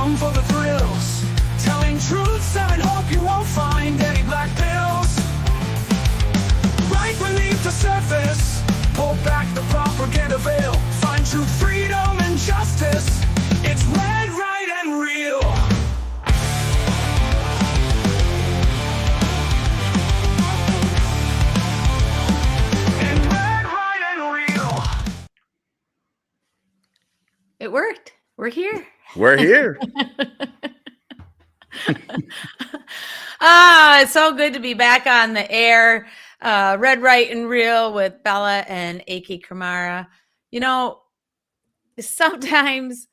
come for the thrills, telling truths and hope you won't find any black pills. Right beneath the surface, pull back the propaganda veil, find truth, freedom, and justice. It's red, right, and real. And red, right, and real. It worked. We're here. We're here. It's so good to be back on the air. Red, Right, and Real with Bella and A.K. Kamara. You know, sometimes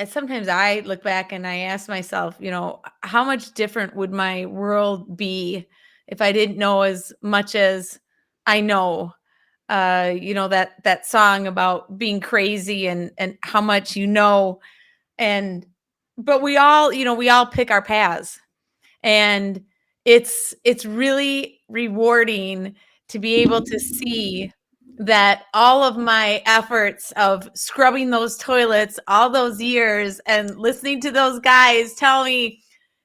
sometimes I look back and I ask myself, how much different would my world be if I didn't know as much as I know? That song about being crazy and how much but we all pick our paths, and it's really rewarding to be able to see that all of my efforts of scrubbing those toilets all those years and listening to those guys tell me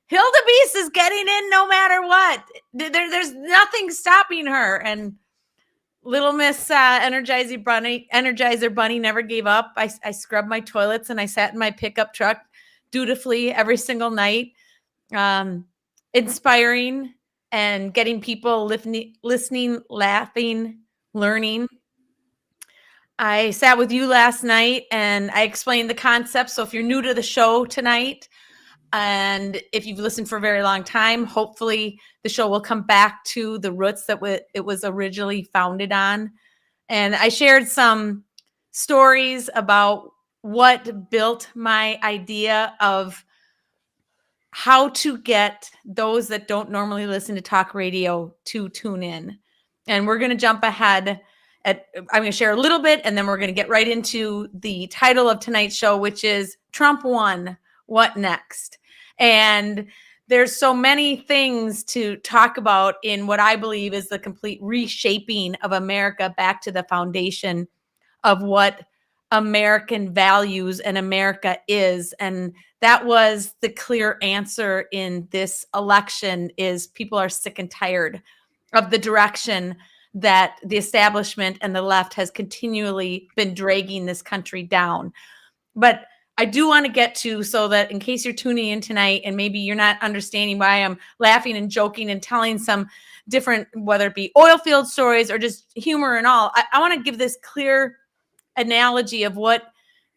Hilda Beast is getting in no matter what. There's nothing stopping her. And Little Miss Energizer Bunny never gave up. I scrubbed my toilets and I sat in my pickup truck dutifully every single night, inspiring and getting people listening, laughing, learning. I sat with you last night and I explained the concept. So if you're new to the show tonight, and if you've listened for a very long time, hopefully the show will come back to the roots that it was originally founded on. And I shared some stories about what built my idea of how to get those that don't normally listen to talk radio to tune in. And we're going to jump ahead. I'm going to share a little bit, and then we're going to get right into the title of tonight's show, which is Trump Won, What Next? And there's so many things to talk about in what I believe is the complete reshaping of America back to the foundation of what American values and America is. And that was the clear answer in this election: is people are sick and tired of the direction that the establishment and the left has continually been dragging this country down. But I do want to get to, so that in case you're tuning in tonight and maybe you're not understanding why I'm laughing and joking and telling some different, whether it be oil field stories or just humor and all, I want to give this clear analogy of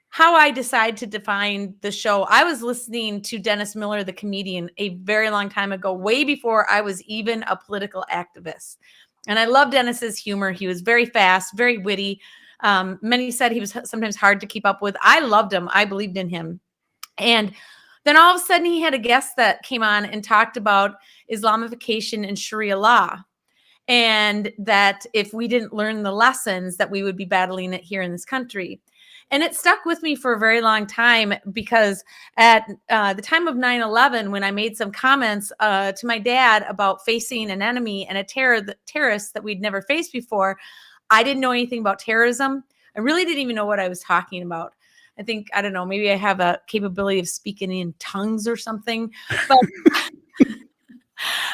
how I decide to define the show. I was listening to Dennis Miller, the comedian, a very long time ago, way before I was even a political activist. And I love Dennis's humor. He was very fast, very witty. Many said he was sometimes hard to keep up with. I loved him. I believed in him. And then all of a sudden he had a guest that came on and talked about Islamification and Sharia law. And that if we didn't learn the lessons, that we would be battling it here in this country. And it stuck with me for a very long time, because at the time of 9/11, when I made some comments to my dad about facing an enemy and a terrorist that we'd never faced before, I didn't know anything about terrorism. I really didn't even know what I was talking about. I think, I don't know, maybe I have a capability of speaking in tongues or something. But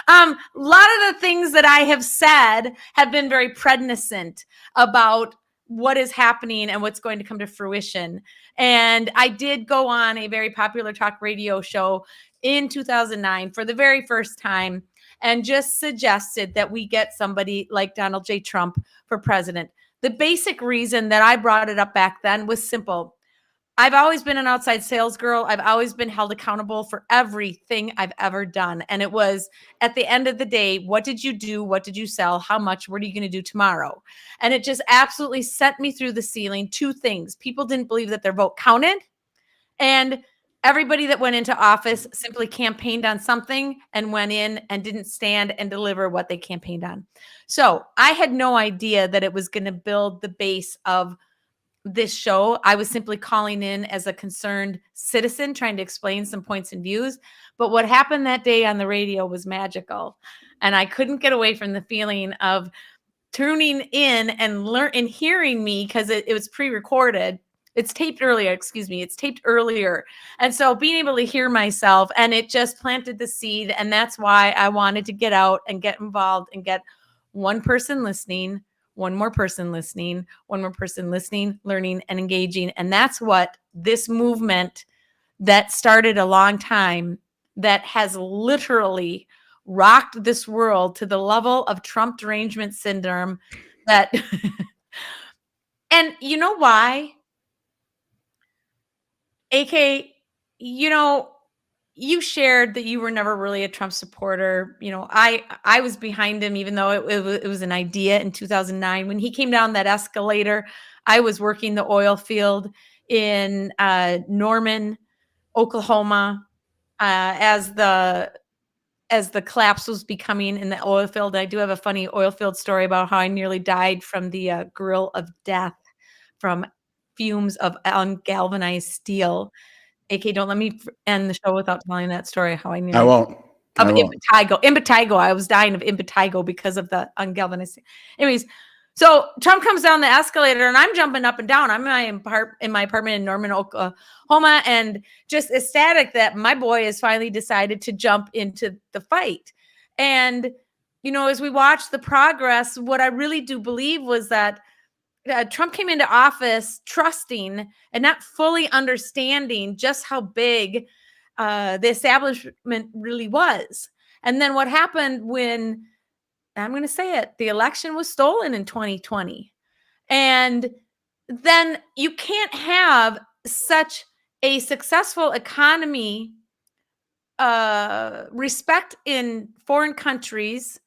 a lot of the things that I have said have been very predniscent about what is happening and what's going to come to fruition. And I did go on a very popular talk radio show in 2009 for the very first time and just suggested that we get somebody like Donald J. Trump for president. The basic reason that I brought it up back then was simple. I've always been an outside sales girl. I've always been held accountable for everything I've ever done. And it was, at the end of the day, what did you do? What did you sell? How much? What are you going to do tomorrow? And it just absolutely sent me through the ceiling. Two things. People didn't believe that their vote counted. And everybody that went into office simply campaigned on something and went in and didn't stand and deliver what they campaigned on. So I had no idea that it was going to build the base of this show. I was simply calling in as a concerned citizen, trying to explain some points and views. But what happened that day on the radio was magical. And I couldn't get away from the feeling of tuning in and hearing me, because it was pre-recorded, It's taped earlier, excuse me. It's taped earlier. And so being able to hear myself, and it just planted the seed. And that's why I wanted to get out and get involved and get one person listening, one more person listening, one more person listening, learning, and engaging. And that's what this movement that started a long time, that has literally rocked this world to the level of Trump derangement syndrome, that and you know why? AK, you know, you shared that you were never really a Trump supporter. I was behind him, even though it was an idea in 2009 when he came down that escalator. I was working the oil field in Norman, Oklahoma, as the collapse was becoming in the oil field. I do have a funny oil field story about how I nearly died from the grill of death from fumes of ungalvanized steel. AK, don't let me end the show without telling that story, how I I nearly won't. of I won't. impetigo. I was dying of impetigo because of the ungalvanized. Anyways, so Trump comes down the escalator and I'm jumping up and down. I'm in my apartment in Norman, Oklahoma, and just ecstatic that my boy has finally decided to jump into the fight. And, as we watch the progress, what I really do believe was that Trump came into office trusting and not fully understanding just how big the establishment really was. And then what happened when, I'm going to say it, the election was stolen in 2020. And then you can't have such a successful economy, respect in foreign countries.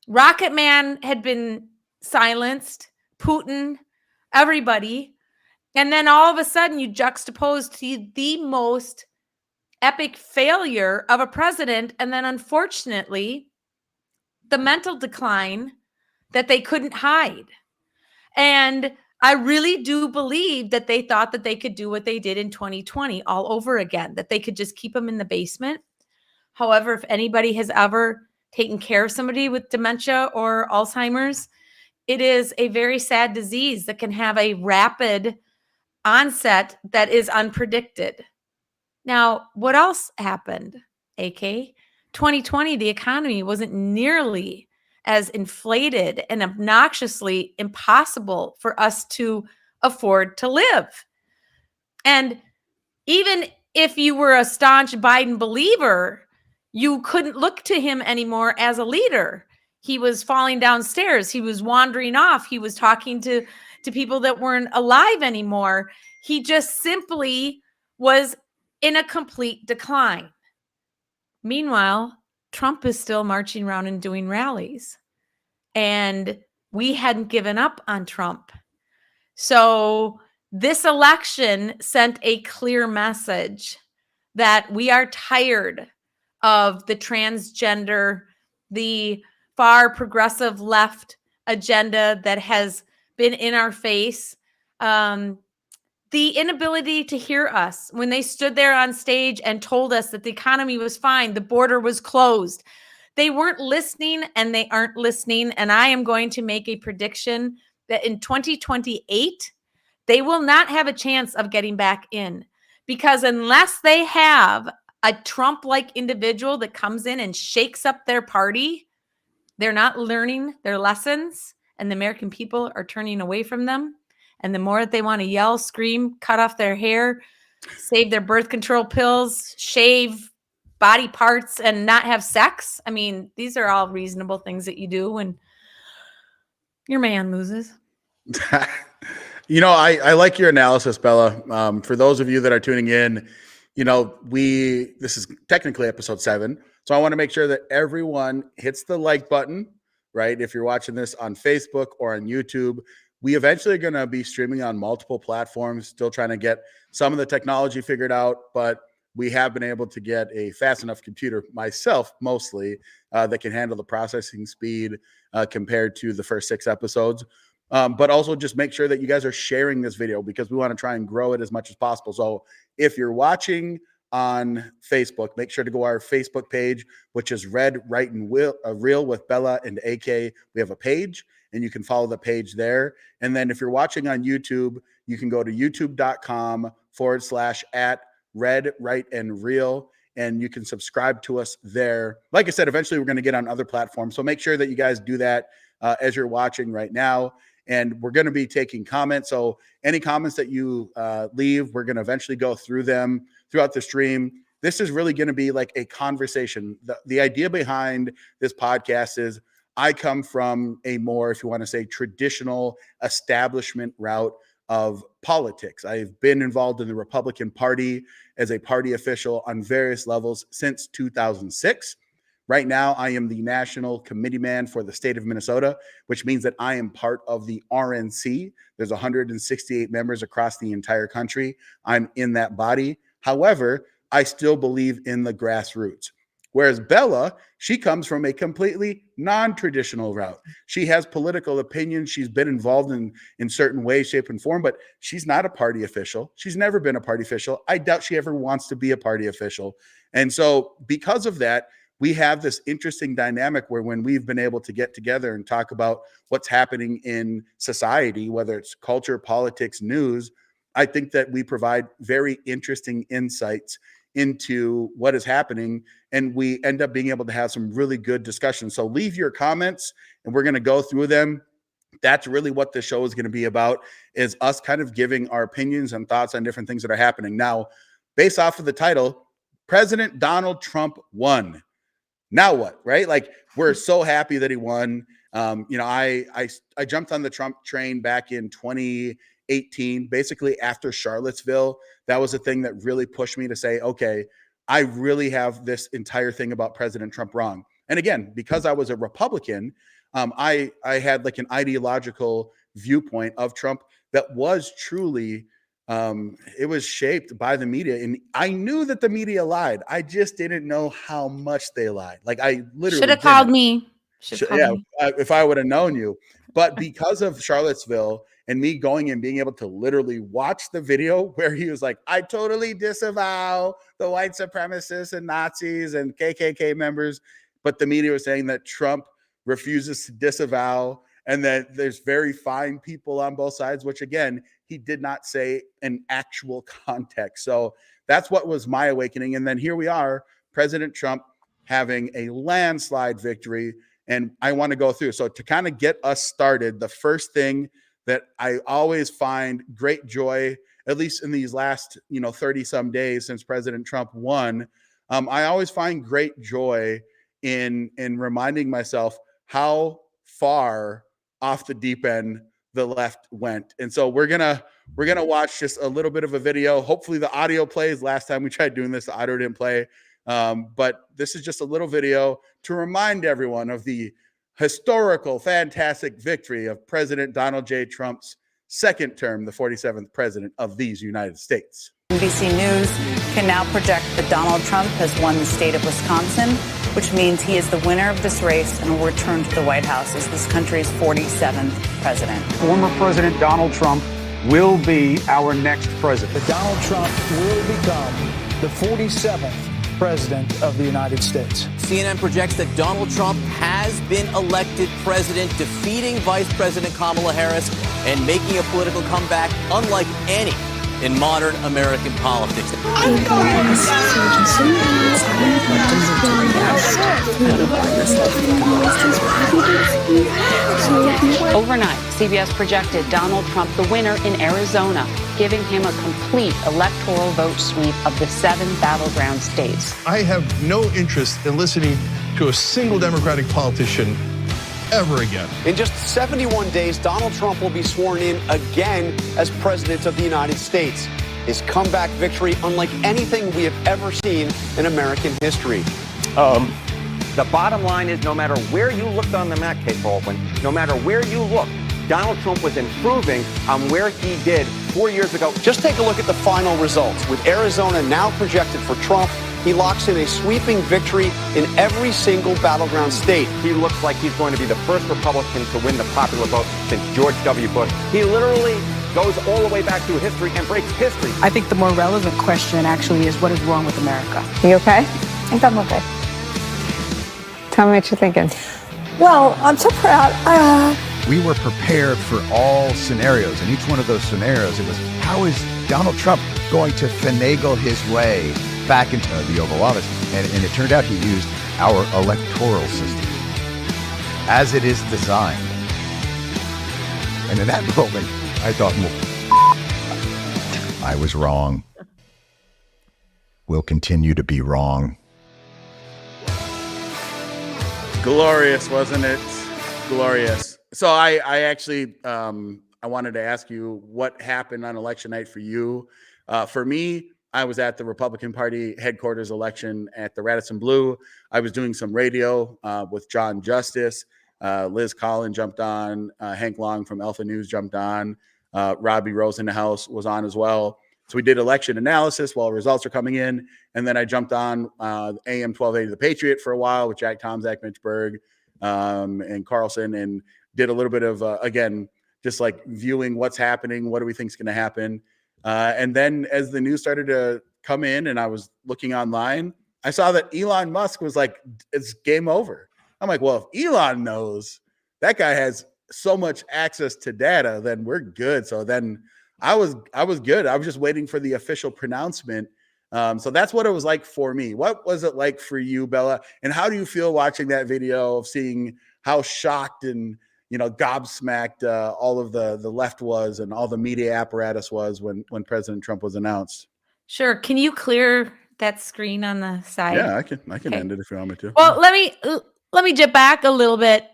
Rocket Man had been silenced, Putin, everybody. And then all of a sudden you juxtapose to the most epic failure of a president. And then unfortunately, the mental decline that they couldn't hide. And I really do believe that they thought that they could do what they did in 2020 all over again, that they could just keep them in the basement. However, if anybody has ever taken care of somebody with dementia or Alzheimer's, it is a very sad disease that can have a rapid onset that is unpredicted. Now, what else happened, AK? 2020, the economy wasn't nearly as inflated and obnoxiously impossible for us to afford to live. And even if you were a staunch Biden believer, you couldn't look to him anymore as a leader. He was falling downstairs. He was wandering off. He was talking to people that weren't alive anymore. He just simply was in a complete decline. Meanwhile, Trump is still marching around and doing rallies. And we hadn't given up on Trump. So this election sent a clear message that we are tired of the transgender, the far progressive left agenda that has been in our face. The inability to hear us when they stood there on stage and told us that the economy was fine, the border was closed. They weren't listening and they aren't listening. And I am going to make a prediction that in 2028, they will not have a chance of getting back in, because unless they have a Trump-like individual that comes in and shakes up their party, they're not learning their lessons, and the American people are turning away from them. And the more that they want to yell, scream, cut off their hair, save their birth control pills, shave body parts, and not have sex. I mean, these are all reasonable things that you do when your man loses. I like your analysis, Bella. For those of you that are tuning in, this is technically episode 7. So I want to make sure that everyone hits the like button, right? If you're watching this on Facebook or on YouTube, we eventually are going to be streaming on multiple platforms, still trying to get some of the technology figured out, but we have been able to get a fast enough computer, myself mostly, that can handle the processing speed compared to the first 6 episodes. But also just make sure that you guys are sharing this video, because we want to try and grow it as much as possible. So if you're watching on Facebook, make sure to go our Facebook page, which is Red, Right, and Real with Bella and AK. We have a page, and you can follow the page there. And then if you're watching on YouTube, you can go to youtube.com/@Red, Right, and Real, and you can subscribe to us there. Like I said, eventually we're going to get on other platforms, so make sure that you guys do that as you're watching right now. And we're going to be taking comments. So any comments that you leave, we're going to eventually go through them throughout the stream. This is really going to be like a conversation. The idea behind this podcast is I come from a more, if you want to say, traditional establishment route of politics. I've been involved in the Republican Party as a party official on various levels since 2006. Right now, I am the national committee man for the state of Minnesota, which means that I am part of the RNC. There's 168 members across the entire country. I'm in that body. However, I still believe in the grassroots. Whereas Bella, she comes from a completely non-traditional route. She has political opinions. She's been involved in certain ways, shape, and form, but she's not a party official. She's never been a party official. I doubt she ever wants to be a party official. And so because of that, we have this interesting dynamic where when we've been able to get together and talk about what's happening in society, whether it's culture, politics, news, I think that we provide very interesting insights into what is happening, and we end up being able to have some really good discussions. So leave your comments, and we're going to go through them. That's really what the show is going to be about, is us kind of giving our opinions and thoughts on different things that are happening. Now, based off of the title, President Donald Trump won. Now what, right? Like, we're so happy that he won. I jumped on the Trump train back in 2018, basically after Charlottesville. That was the thing that really pushed me to say, okay, I really have this entire thing about President Trump wrong. And again, because I was a Republican, I had like an ideological viewpoint of Trump that was truly it was shaped by the media, and I knew that the media lied. I just didn't know how much they lied. Like, I literally should have called me. If I would have known you. But because of Charlottesville and me going and being able to literally watch the video where he was like, I totally disavow the white supremacists and Nazis and KKK members, but the media was saying that Trump refuses to disavow, and that there's very fine people on both sides, which again, he did not say in actual context. So that's what was my awakening. And then here we are, President Trump having a landslide victory. And I want to go through. So to kind of get us started, the first thing that I always find great joy, at least in these last 30 some days since President Trump won, I always find great joy in reminding myself how far off the deep end the left went. And so we're gonna watch just a little bit of a video. Hopefully the audio plays. Last time we tried doing this, the audio didn't play. But this is just a little video to remind everyone of the historical, fantastic victory of President Donald J. Trump's second term, the 47th president of these United States. NBC News can now project that Donald Trump has won the state of Wisconsin, which means he is the winner of this race and will return to the White House as this country's 47th president. Former President Donald Trump will be our next president. Donald Trump will become the 47th president of the United States. CNN projects that Donald Trump has been elected president, defeating Vice President Kamala Harris and making a political comeback unlike any in modern American politics. Overnight, CBS projected Donald Trump the winner in Arizona, giving him a complete electoral vote sweep of the 7 battleground states. I have no interest in listening to a single Democratic politician ever again. In just 71 days, Donald Trump will be sworn in again as president of the United States. His comeback victory unlike anything we have ever seen in American history. The bottom line is, no matter where you looked on the map, Kate Baldwin, no matter where you looked, Donald Trump was improving on where he did 4 years ago. Just take a look at the final results. With Arizona now projected for Trump, he locks in a sweeping victory in every single battleground state. He looks like he's going to be the first Republican to win the popular vote since George W. Bush. He literally goes all the way back through history and breaks history. I think the more relevant question actually is what is wrong with America? You okay? I think I'm okay. Tell me what you're thinking. Well, I'm so proud. We were prepared for all scenarios. In each one of those scenarios, it was, how is Donald Trump going to finagle his way back into the Oval Office? And it turned out he used our electoral system as it is designed. And in that moment, I thought, I was wrong. We'll continue to be wrong. Glorious, wasn't it? Glorious. So I actually, I wanted to ask you what happened on election night for you. For me, I was at the Republican Party headquarters election at the Radisson Blu. I was doing some radio with John Justice. Liz Collin jumped on. Hank Long from Alpha News jumped on. Robbie Rosenhaus was on as well. So we did election analysis while results are coming in. And then I jumped on AM 1280 The Patriot for a while with Jack Tomczak, Mitch Berg, and Carlson, and did a little bit of, again, just like viewing what's happening. What do we think is going to happen? And then as the news started to come in and I was looking online, I saw that Elon Musk was like, it's game over. I'm like, well, if Elon knows that guy has so much access to data, then we're good. So then I was good. I was just waiting for the official pronouncement. So that's what it was like for me. What was it like for you, Bella? And how do you feel watching that video of seeing how shocked and, gobsmacked all of the left was and all the media apparatus was when President Trump was announced? Sure. Can you clear that screen on the side? Yeah, I can Okay. end it if you want me to. Well, let me jump back a little bit.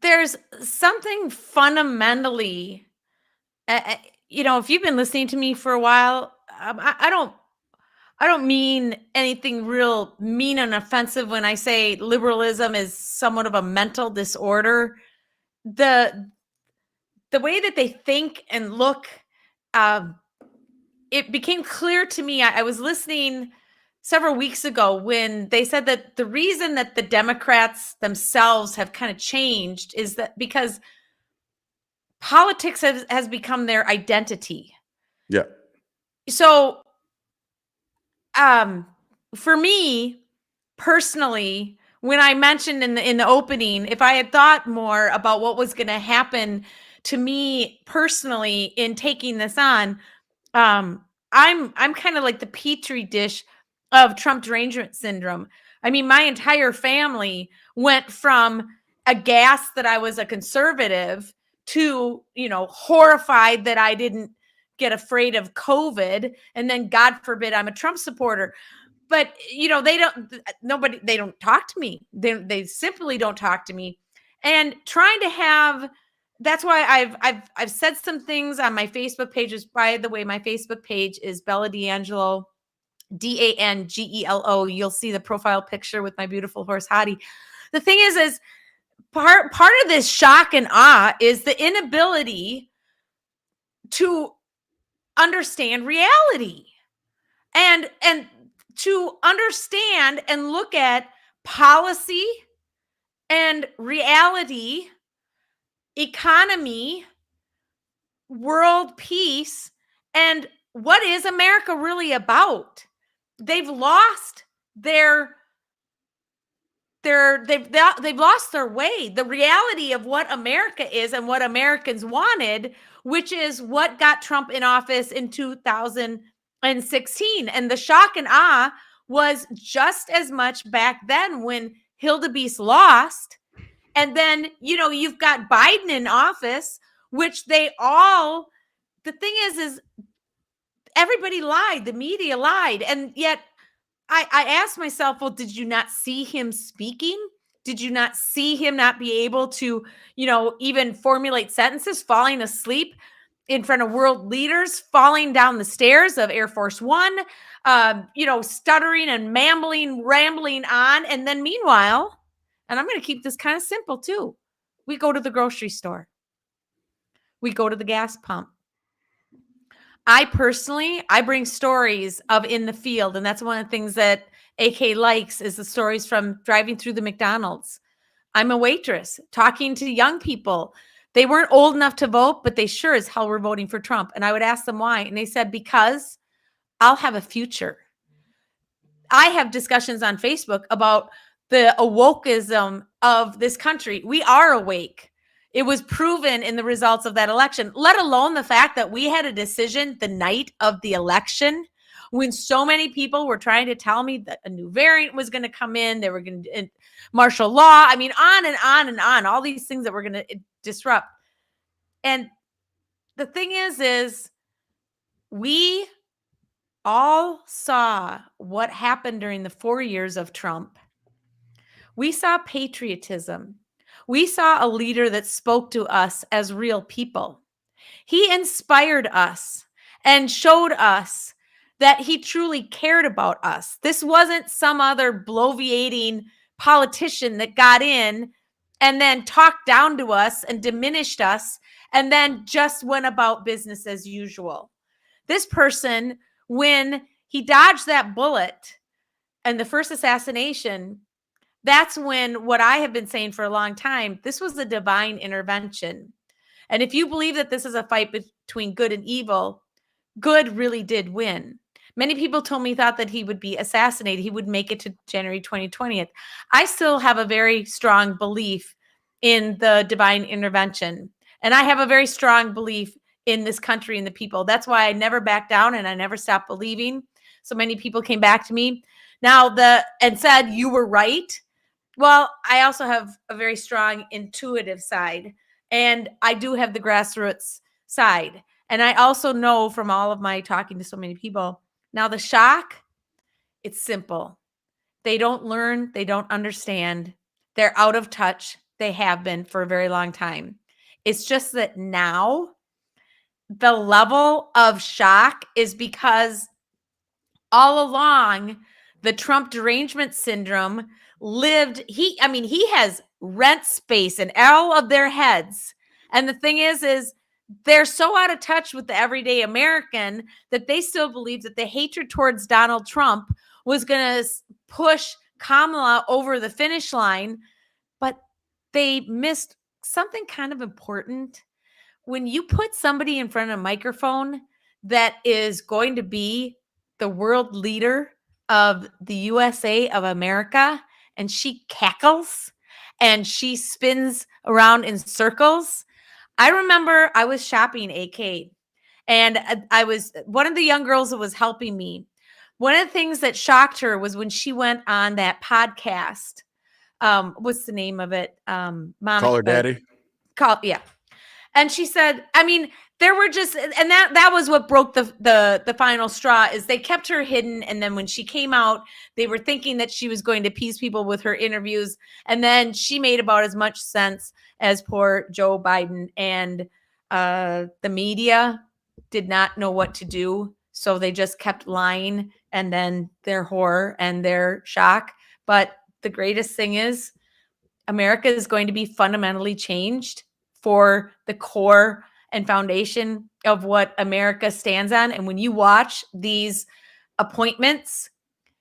There's something fundamentally, if you've been listening to me for a while, I don't mean anything real mean and offensive when I say liberalism is somewhat of a mental disorder. The way that they think and look, it became clear to me. I was listening several weeks ago when they said that the reason that the Democrats themselves have kind of changed is that because politics has become their identity. Yeah. So, for me personally, when I mentioned in the opening, if I had thought more about what was going to happen to me personally in taking this on, I'm kind of like the petri dish of Trump derangement syndrome. I mean, my entire family went from aghast that I was a conservative to, horrified that I didn't get afraid of COVID. And then God forbid I'm a Trump supporter. But, they don't talk to me. They simply don't talk to me. And trying to have, that's why I've said some things on my Facebook pages. By the way, my Facebook page is Bella Dangelo, Dangelo. You'll see the profile picture with my beautiful horse Hottie. The thing is part of this shock and awe is the inability to understand reality and to understand and look at policy and reality, economy, world peace, and what is America really about? They've lost they've lost their way. The reality of what America is and what Americans wanted, which is what got Trump in office in 2016. And the shock and awe was just as much back then when Hildebeest lost. And then, you've got Biden in office, which the thing is everybody lied. The media lied. And yet I asked myself, well, did you not see him speaking? Did you not see him not be able to, even formulate sentences, falling asleep in front of world leaders, falling down the stairs of Air Force One, stuttering and rambling on. And then meanwhile, and I'm going to keep this kind of simple too, we go to the grocery store. We go to the gas pump. I bring stories of in the field. And that's one of the things that AK likes is the stories from driving through the McDonald's. I'm a waitress talking to young people. They weren't old enough to vote, but they sure as hell were voting for Trump. And I would ask them why. And they said, because I'll have a future. I have discussions on Facebook about the awokeism of this country. We are awake. It was proven in the results of that election, let alone the fact that we had a decision the night of the election when so many people were trying to tell me that a new variant was going to come in. They were going to martial law. I mean, on and on and on, all these things that were going to disrupt. And the thing is we all saw what happened during the 4 years of Trump. We saw patriotism. We saw a leader that spoke to us as real people. He inspired us and showed us that he truly cared about us. This wasn't some other bloviating politician that got in and then talked down to us and diminished us and then just went about business as usual. This person, when he dodged that bullet and the first assassination, that's when what I have been saying for a long time, this was a divine intervention. And if you believe that this is a fight between good and evil, good really did win. Many people told me thought that he would be assassinated. He would make it to January 2020. I still have a very strong belief in the divine intervention. And I have a very strong belief in this country and the people. That's why I never backed down and I never stopped believing. So many people came back to me and said, you were right. Well, I also have a very strong intuitive side, and I do have the grassroots side. And I also know from all of my talking to so many people, now the shock, it's simple. They don't learn, they don't understand. They're out of touch. They have been for a very long time. It's just that now the level of shock is because all along the Trump derangement syndrome he has rent space in all of their heads. And the thing is they're so out of touch with the everyday American that they still believe that the hatred towards Donald Trump was going to push Kamala over the finish line. But they missed something kind of important. When you put somebody in front of a microphone that is going to be the world leader of the USA of America, and she cackles and she spins around in circles. I remember I was shopping AK and one of the young girls that was helping me. One of the things that shocked her was when she went on that podcast. What's the name of it? Call Her Daddy. Yeah. And she said, there were just, and that was what broke the final straw, is they kept her hidden. And then when she came out, they were thinking that she was going to appease people with her interviews. And then she made about as much sense as poor Joe Biden. And the media did not know what to do. So they just kept lying, and then their horror and their shock. But the greatest thing is America is going to be fundamentally changed for the core and foundation of what America stands on. And when you watch these appointments,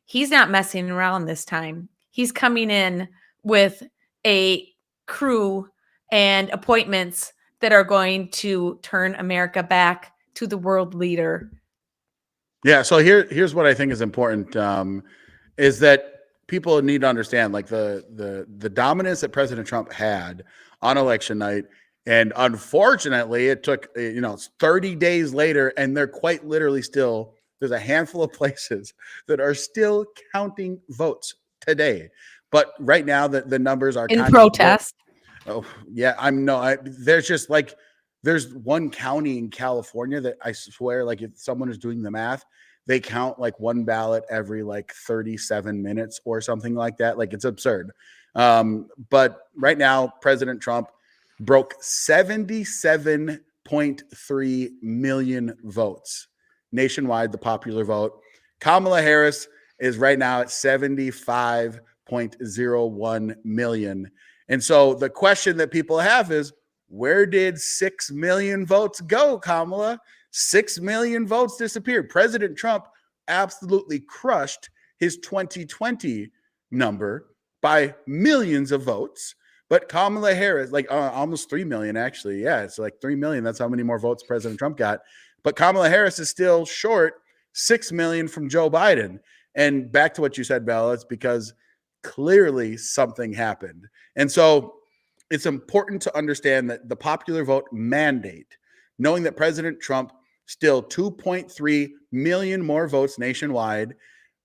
he's not messing around this time. He's coming in with a crew and appointments that are going to turn America back to the world leader. Yeah. So here's what I think is important, is that people need to understand, like the dominance that President Trump had on election night. And unfortunately, it took 30 days later, and they're quite literally still, there's a handful of places that are still counting votes today. But right now, the numbers are in protest. There's one county in California that I swear, like, if someone is doing the math, they count like one ballot every like 37 minutes or something like that. Like, it's absurd. But right now, President Trump broke 77.3 million votes nationwide, the popular vote. Kamala Harris is right now at 75.01 million. And so the question that people have is, where did 6 million votes go, Kamala? 6 million votes disappeared. President Trump absolutely crushed his 2020 number by millions of votes. But Kamala Harris, like almost 3 million, actually. Yeah, it's like 3 million. That's how many more votes President Trump got. But Kamala Harris is still short 6 million from Joe Biden. And back to what you said, Bella, it's because clearly something happened. And so it's important to understand that the popular vote mandate, knowing that President Trump still 2.3 million more votes nationwide.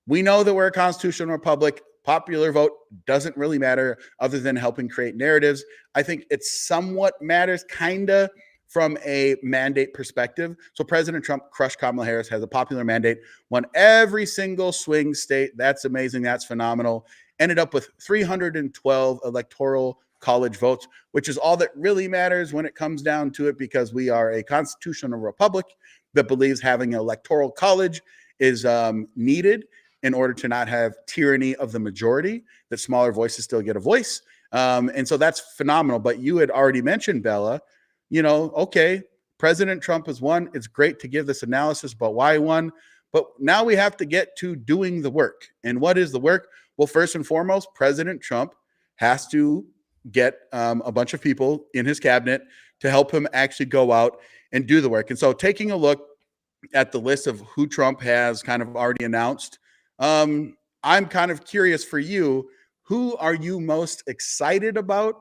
We know that we're a constitutional republic. Popular vote doesn't really matter other than helping create narratives. I think it somewhat matters, kind of, from a mandate perspective. So President Trump crushed Kamala Harris, has a popular mandate, won every single swing state. That's amazing. That's phenomenal. Ended up with 312 electoral college votes, which is all that really matters when it comes down to it, because we are a constitutional republic that believes having an electoral college is needed in order to not have tyranny of the majority, that smaller voices still get a voice. And so that's phenomenal. But you had already mentioned, Bella, okay, President Trump has won. It's great to give this analysis about why he won. But now we have to get to doing the work. And what is the work? Well, first and foremost, President Trump has to get a bunch of people in his cabinet to help him actually go out and do the work. And so taking a look at the list of who Trump has kind of already announced, I'm kind of curious for you, who are you most excited about?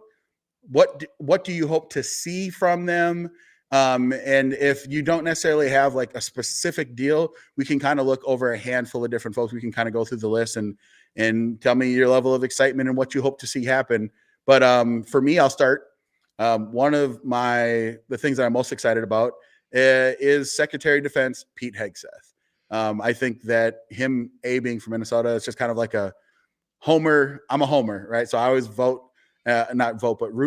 What do you hope to see from them? And if you don't necessarily have like a specific deal, we can kind of look over a handful of different folks. We can kind of go through the list and tell me your level of excitement and what you hope to see happen. But for me, I'll start. One of the things that I'm most excited about is Secretary of Defense Pete Hegseth. I think that him, being from Minnesota, it's just kind of like a homer. I'm a homer, right? So I always root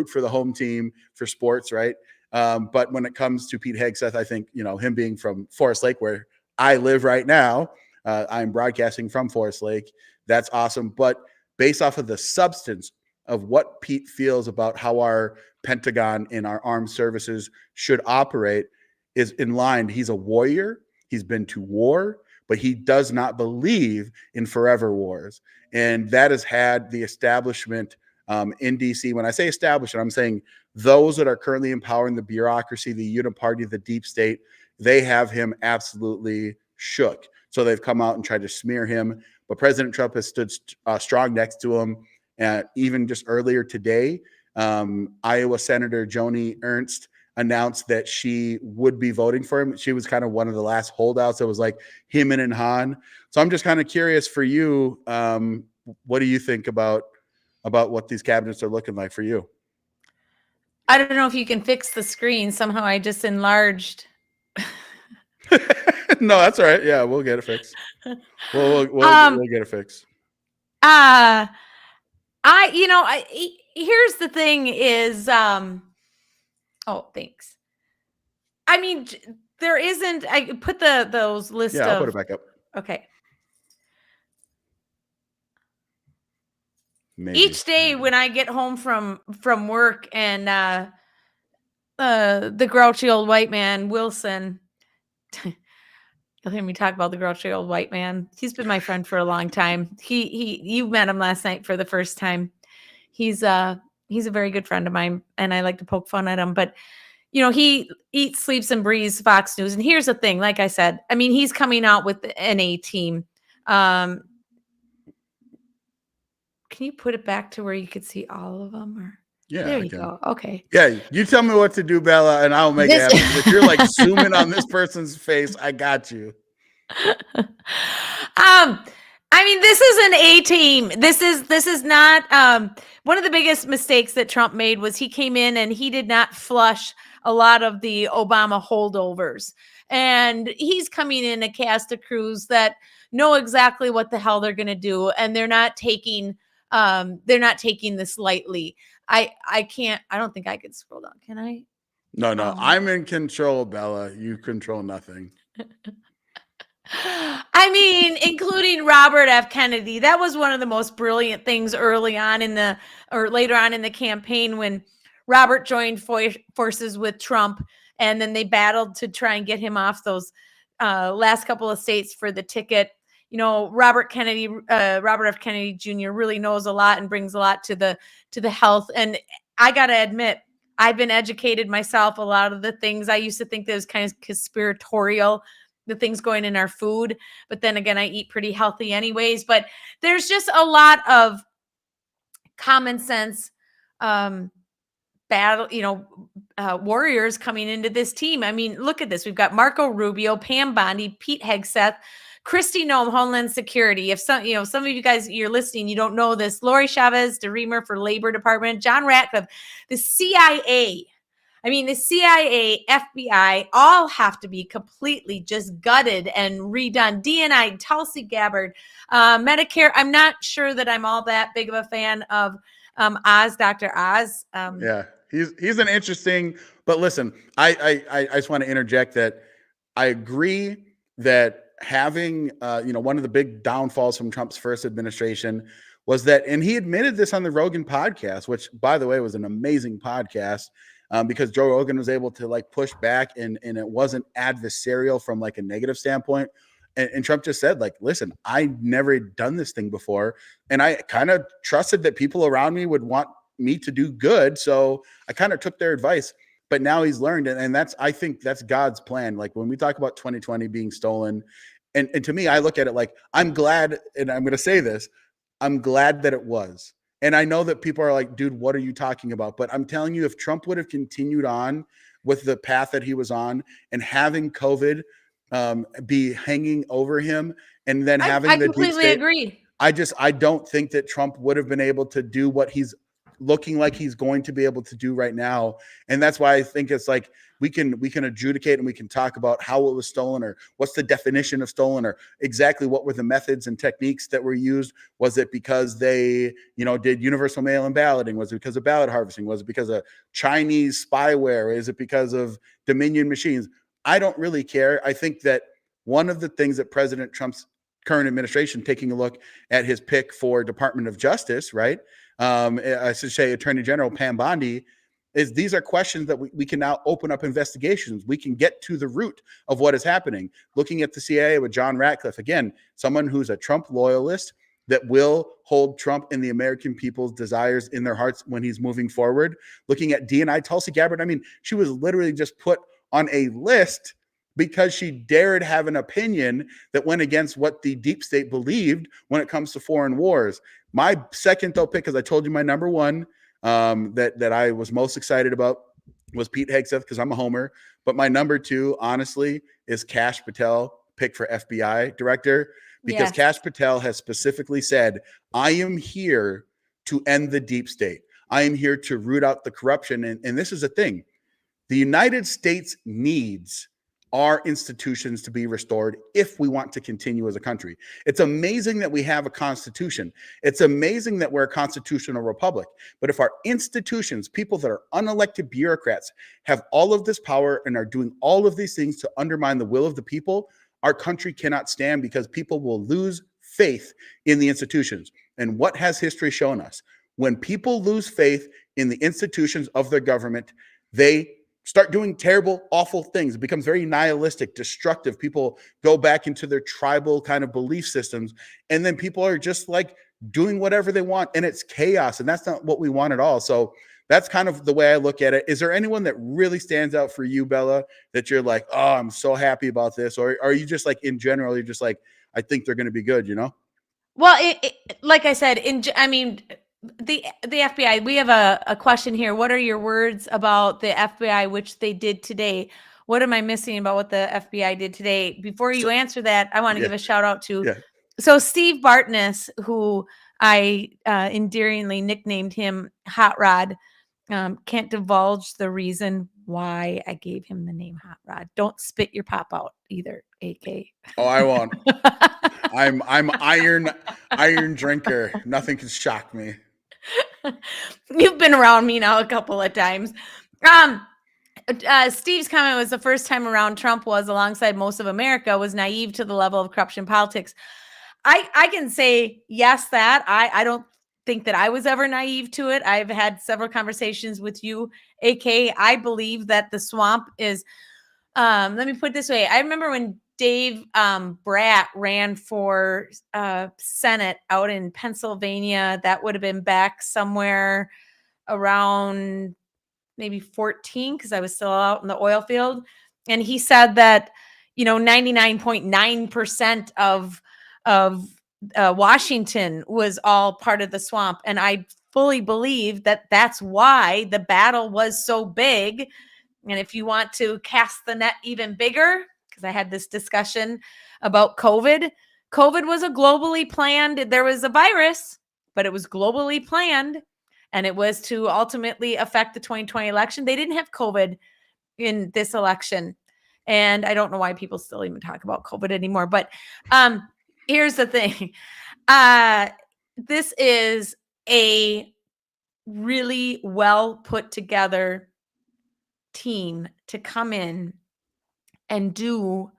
for the home team for sports, right? But when it comes to Pete Hegseth, I think, him being from Forest Lake, where I live right now, I'm broadcasting from Forest Lake. That's awesome. But based off of the substance of what Pete feels about how our Pentagon and our armed services should operate is in line. He's a warrior. He's been to war, but he does not believe in forever wars. And that has had the establishment in DC. When I say establishment, I'm saying those that are currently empowering the bureaucracy, the uniparty, the deep state, they have him absolutely shook. So they've come out and tried to smear him. But President Trump has stood strong next to him. Even just earlier today, Iowa Senator Joni Ernst announced that she would be voting for him. She was kind of one of the last holdouts. It was like him and Han. So I'm just kind of curious for you. What do you think about what these cabinets are looking like for you? I don't know if you can fix the screen. Somehow I just enlarged. No, that's all right. Yeah, we'll get it fixed. We'll get it fixed. Here's the thing is, oh, thanks. I mean, there isn't, I put those list I'll put it back up. Okay. Maybe. Each day when I get home from work and the grouchy old white man, Wilson, you'll hear me talk about the grouchy old white man. He's been my friend for a long time. You met him last night for the first time. He's a very good friend of mine, and I like to poke fun at him. But he eats, sleeps, and breathes Fox News. And here's the thing: like I said, I mean, he's coming out with the NA team. Can you put it back to where you could see all of them? Or yeah, there you go. Okay. Yeah, you tell me what to do, Bella, and I'll make it happen. If you're like zooming on this person's face, I got you. I mean, this is an A team. This is not one of the biggest mistakes that Trump made was he came in and he did not flush a lot of the Obama holdovers. And he's coming in a cast of crews that know exactly what the hell they're going to do, and they're not taking this lightly. I don't think I could scroll down. Can I? No, I'm in control, Bella. You control nothing. I mean, including Robert F. Kennedy. That was one of the most brilliant things later on in the campaign when Robert joined forces with Trump, and then they battled to try and get him off those last couple of states for the ticket. Robert F. Kennedy Jr. really knows a lot and brings a lot to the health. And I got to admit, I've been educated myself. A lot of the things I used to think that was kind of conspiratorial, the things going in our food. But then again, I eat pretty healthy anyways. But there's just a lot of common sense battle, warriors coming into this team. I mean, look at this. We've got Marco Rubio, Pam Bondi, Pete Hegseth, Kristi Noem, Homeland Security. If some of you guys, you're listening, you don't know this. Lori Chavez, DeReamer for Labor Department, John Ratcliffe, the CIA. I mean, the CIA, FBI, all have to be completely just gutted and redone. DNI, Tulsi Gabbard, Medicare. I'm not sure that I'm all that big of a fan of Oz, Dr. Oz. Yeah, he's an interesting. But listen, I just want to interject that I agree that having one of the big downfalls from Trump's first administration was that, and he admitted this on the Rogan podcast, which by the way was an amazing podcast. Because Joe Rogan was able to like push back and it wasn't adversarial from like a negative standpoint. And Trump just said, like, listen, I never done this thing before. And I kind of trusted that people around me would want me to do good. So I kind of took their advice. But now he's learned. And I think that's God's plan. Like when we talk about 2020 being stolen, and to me, I look at it like, I'm glad, and I'm going to say this, I'm glad that it was. And I know that people are like, dude, what are you talking about? But I'm telling you, if Trump would have continued on with the path that he was on and having COVID be hanging over him and then having I the completely agree. I don't think that Trump would have been able to do what he's looking like he's going to be able to do right now. And that's why I think it's like we can adjudicate and we can talk about how it was stolen or what's the definition of stolen or exactly what were the methods and techniques that were used. Was it because they, did universal mail-in balloting? Was it because of ballot harvesting? Was it because of Chinese spyware? Is it because of Dominion machines? I don't really care. I think that one of the things that President Trump's current administration, taking a look at his pick for Department of Justice, right? I should say Attorney General Pam Bondi, is these are questions that we can now open up investigations. We can get to the root of what is happening. Looking at the CIA with John Ratcliffe, again, someone who's a Trump loyalist that will hold Trump and the American people's desires in their hearts when he's moving forward. Looking at DNI, Tulsi Gabbard, I mean, she was literally just put on a list because she dared have an opinion that went against what the deep state believed when it comes to foreign wars. My second though pick, because I told you my number one that I was most excited about was Pete Hegseth because I'm a homer. But my number two, honestly, is Kash Patel, pick for FBI director, because Kash Patel has specifically said, I am here to end the deep state. I am here to root out the corruption. And this is the thing. The United States needs our institutions to be restored if we want to continue as a country. It's amazing that we have a constitution. It's amazing that we're a constitutional republic. But if our institutions, people that are unelected bureaucrats, have all of this power and are doing all of these things to undermine the will of the people, our country cannot stand because people will lose faith in the institutions. And what has history shown us? When people lose faith in the institutions of their government, they start doing terrible, awful things. It becomes very nihilistic, destructive. People go back into their tribal kind of belief systems. And then people are just like doing whatever they want. And it's chaos. And that's not what we want at all. So that's kind of the way I look at it. Is there anyone that really stands out for you, Bella, that you're like, oh, I'm so happy about this? Or are you just like, in general, you're just like, I think they're going to be good, Well, like I said, the FBI, we have a question here. What are your words about the FBI, which they did today? What am I missing about what the FBI did today? Before you answer that, I want to give a shout out to so Steve Bartness, who I endearingly nicknamed him Hot Rod. Can't divulge the reason why I gave him the name Hot Rod. Don't spit your pop out either, AK. Oh, I won't. I'm iron drinker. Nothing can shock me. You've been around me now a couple of times. Steve's comment was the first time around Trump was, alongside most of America, was naive to the level of corruption politics. I can say yes, that I don't think that I was ever naive to it. I've had several conversations with you, AK. I believe that the swamp is, let me put it this way. I remember when Dave Bratt ran for Senate out in Pennsylvania. That would have been back somewhere around maybe 14 because I was still out in the oil field. And he said that, 99.9% of Washington was all part of the swamp. And I fully believe that that's why the battle was so big. And if you want to cast the net even bigger, because I had this discussion about COVID was a globally planned, there was a virus, but it was globally planned. And it was to ultimately affect the 2020 election. They didn't have COVID in this election. And I don't know why people still even talk about COVID anymore. But here's the thing. This is a really well put together team to come in and do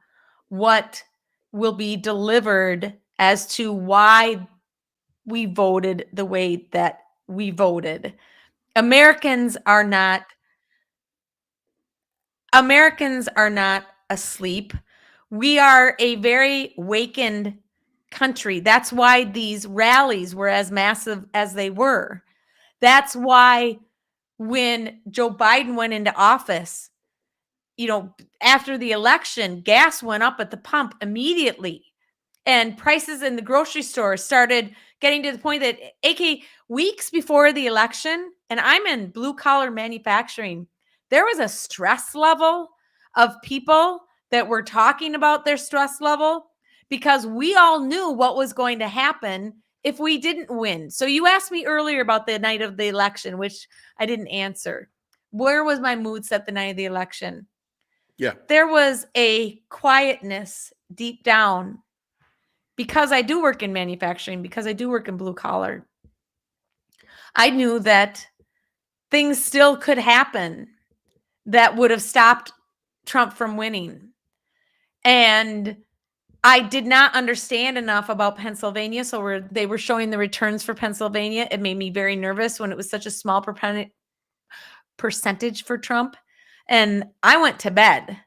what will be delivered as to why we voted the way that we voted. Americans are not asleep. We are a very wakened country. That's why these rallies were as massive as they were. That's why when Joe Biden went into office, after the election, gas went up at the pump immediately. And prices in the grocery store started getting to the point that, weeks before the election, and I'm in blue collar manufacturing, there was a stress level of people that were talking about their stress level because we all knew what was going to happen if we didn't win. So you asked me earlier about the night of the election, which I didn't answer. Where was my mood set the night of the election? Yeah. There was a quietness deep down because I do work in manufacturing, because I do work in blue collar. I knew that things still could happen that would have stopped Trump from winning. And I did not understand enough about Pennsylvania. So they were showing the returns for Pennsylvania. It made me very nervous when it was such a small percentage for Trump. And I went to bed.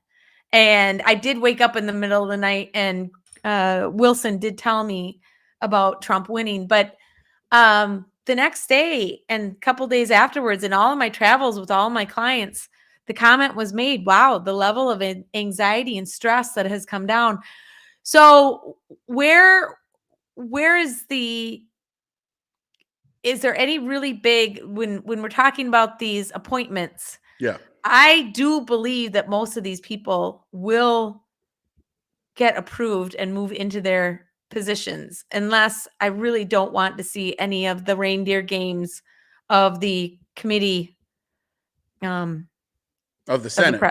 And I did wake up in the middle of the night, and Wilson did tell me about Trump winning. But the next day and a couple days afterwards, in all of my travels with all my clients, the comment was made, wow, the level of anxiety and stress that has come down. So where is there any really big, when we're talking about these appointments? Yeah. I do believe that most of these people will get approved and move into their positions, unless I really don't want to see any of the reindeer games of the committee. Of the Senate.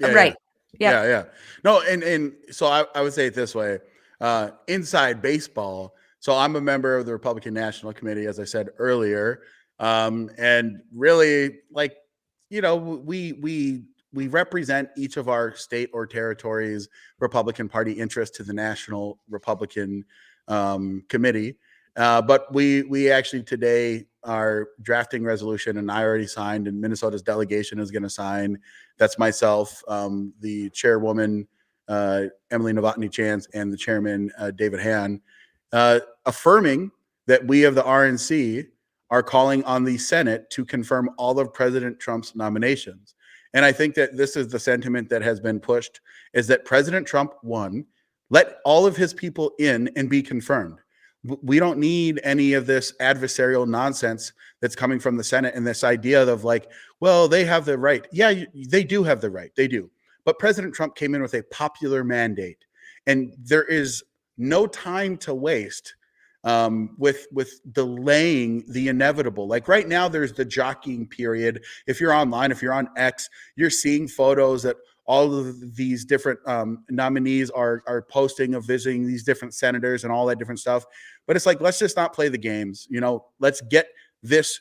Right. Yeah. No, and so I would say it this way. Inside baseball, so I'm a member of the Republican National Committee, as I said earlier. And really, we represent each of our state or territories' Republican Party interest to the National Republican Committee. But we actually today are drafting resolution, and I already signed, and Minnesota's delegation is going to sign. That's myself, the chairwoman, Emily Novotny-Chance, and the chairman, David Han, affirming that we of the RNC are calling on the Senate to confirm all of President Trump's nominations. And I think that this is the sentiment that has been pushed, is that President Trump won, let all of his people in and be confirmed. We don't need any of this adversarial nonsense that's coming from the Senate, and this idea of well, they have the right. Yeah, they do have the right. They do. But President Trump came in with a popular mandate, and there is no time to waste with delaying the inevitable. Like right now, there's the jockeying period. If you're online, if you're on X, you're seeing photos that all of these different nominees are posting of visiting these different senators and all that different stuff. But it's let's just not play the games. Let's get this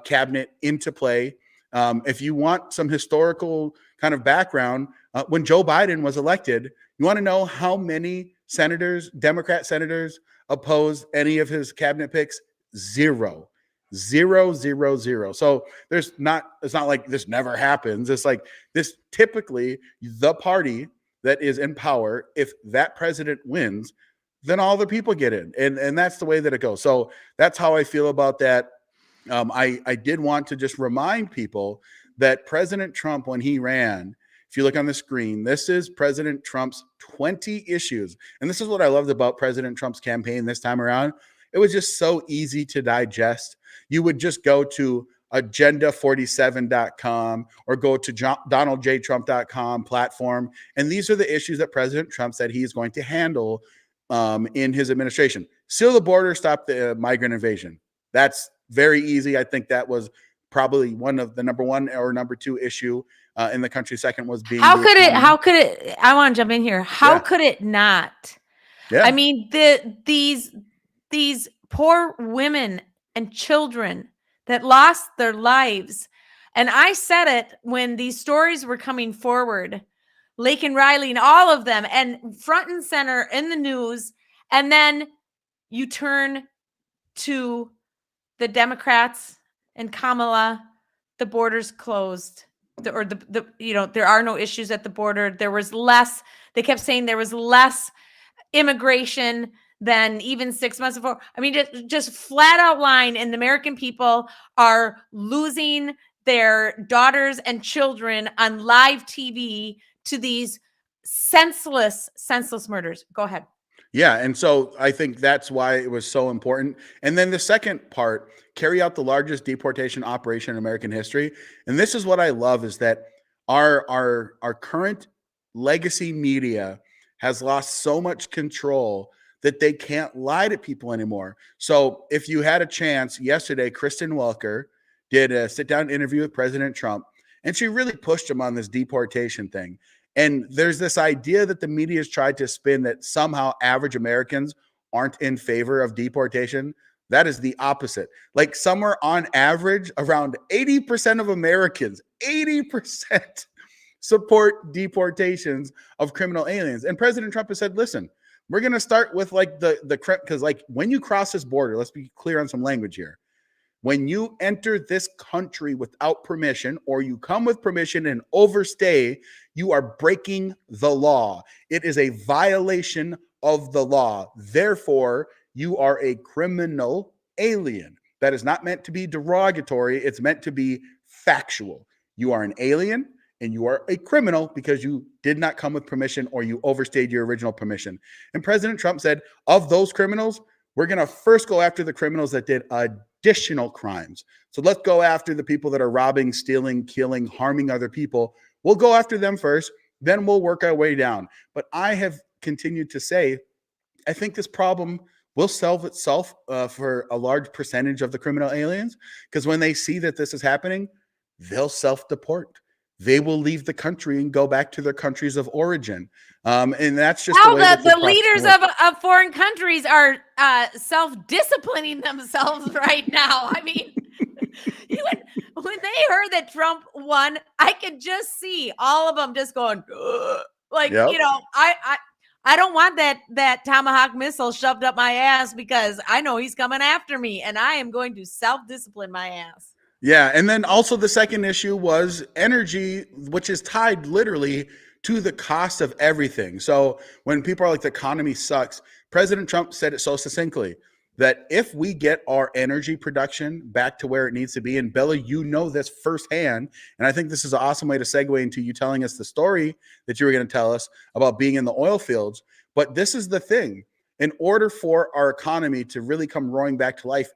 cabinet into play. If you want some historical kind of background, when Joe Biden was elected, you want to know how many senators, Democrat senators, opposed any of his cabinet picks? Zero. So it's not like this never happens. It's this typically the party that is in power, if that president wins, then all the people get in. And that's the way that it goes. So that's how I feel about that. I did want to just remind people that President Trump, when he ran, if you look on the screen, this is President Trump's 20 issues. And this is what I loved about President Trump's campaign this time around. It was just so easy to digest. You would just go to agenda47.com or go to donaldjtrump.com platform. And these are the issues that President Trump said he's going to handle in his administration. Seal the border, stop the migrant invasion. That's very easy. I think that was probably one of the number one or number two issue in the country. Second was being how could it I want to jump in here. How could it not? Yeah. I mean, these poor women and children that lost their lives. And I said it when these stories were coming forward, Lake and Riley and all of them, and front and center in the news. And then you turn to the Democrats and Kamala, the border's closed. There are no issues at the border. There was less, they kept saying there was less immigration than even 6 months before. I mean, just flat out lying, and the American people are losing their daughters and children on live TV to these senseless murders. Go ahead. Yeah. And so I think that's why it was so important. And then the second part, carry out the largest deportation operation in American history. And this is what I love, is that our current legacy media has lost so much control that they can't lie to people anymore. So if you had a chance yesterday, Kristen Welker did a sit-down interview with President Trump, and she really pushed him on this deportation thing. And there's this idea that the media has tried to spin that somehow average Americans aren't in favor of deportation. That is the opposite. Like somewhere on average, around 80% of Americans, 80% support deportations of criminal aliens. And President Trump has said, listen, we're going to start with like because like when you cross this border, let's be clear on some language here. When you enter this country without permission, or you come with permission and overstay, you are breaking the law. It is a violation of the law. Therefore, you are a criminal alien. That is not meant to be derogatory. It's meant to be factual. You are an alien and you are a criminal because you did not come with permission or you overstayed your original permission. And President Trump said, of those criminals, we're going to first go after the criminals that did additional crimes. So let's go after the people that are robbing, stealing, killing, harming other people. We'll go after them first, then we'll work our way down. But I have continued to say, I think this problem will solve itself for a large percentage of the criminal aliens, because when they see that this is happening, they'll self-deport. They will leave the country and go back to their countries of origin. And that's just how the leaders of foreign countries are self-disciplining themselves right now. I mean, when they heard that Trump won, I could just see all of them just going, like, yep. I don't want that Tomahawk missile shoved up my ass because I know he's coming after me, and I am going to self-discipline my ass. Yeah. And then also the second issue was energy, which is tied literally to the cost of everything. So when people are like, the economy sucks, President Trump said it so succinctly that if we get our energy production back to where it needs to be, and Bella, you know this firsthand, and I think this is an awesome way to segue into you telling us the story that you were going to tell us about being in the oil fields. But this is the thing. In order for our economy to really come roaring back to life,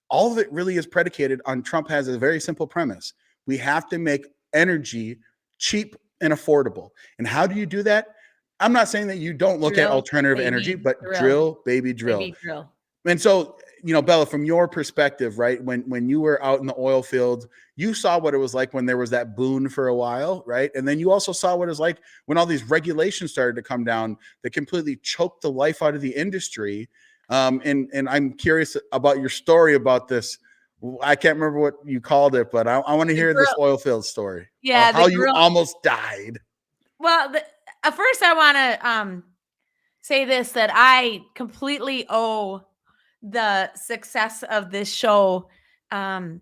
all of it really is predicated on Trump has a very simple premise. We have to make energy cheap and affordable. And how do you do that? I'm not saying that you don't look at alternative energy, but drill, baby, drill. Baby, drill. And so, Bella, from your perspective, right, when you were out in the oil fields, you saw what it was like when there was that boom for a while, right? And then you also saw what it was like when all these regulations started to come down that completely choked the life out of the industry. And I'm curious about your story about this. I can't remember what you called it, but I want to hear this oil field story. Yeah, how you almost died. Well, first I want to say this, that I completely owe the success of this show to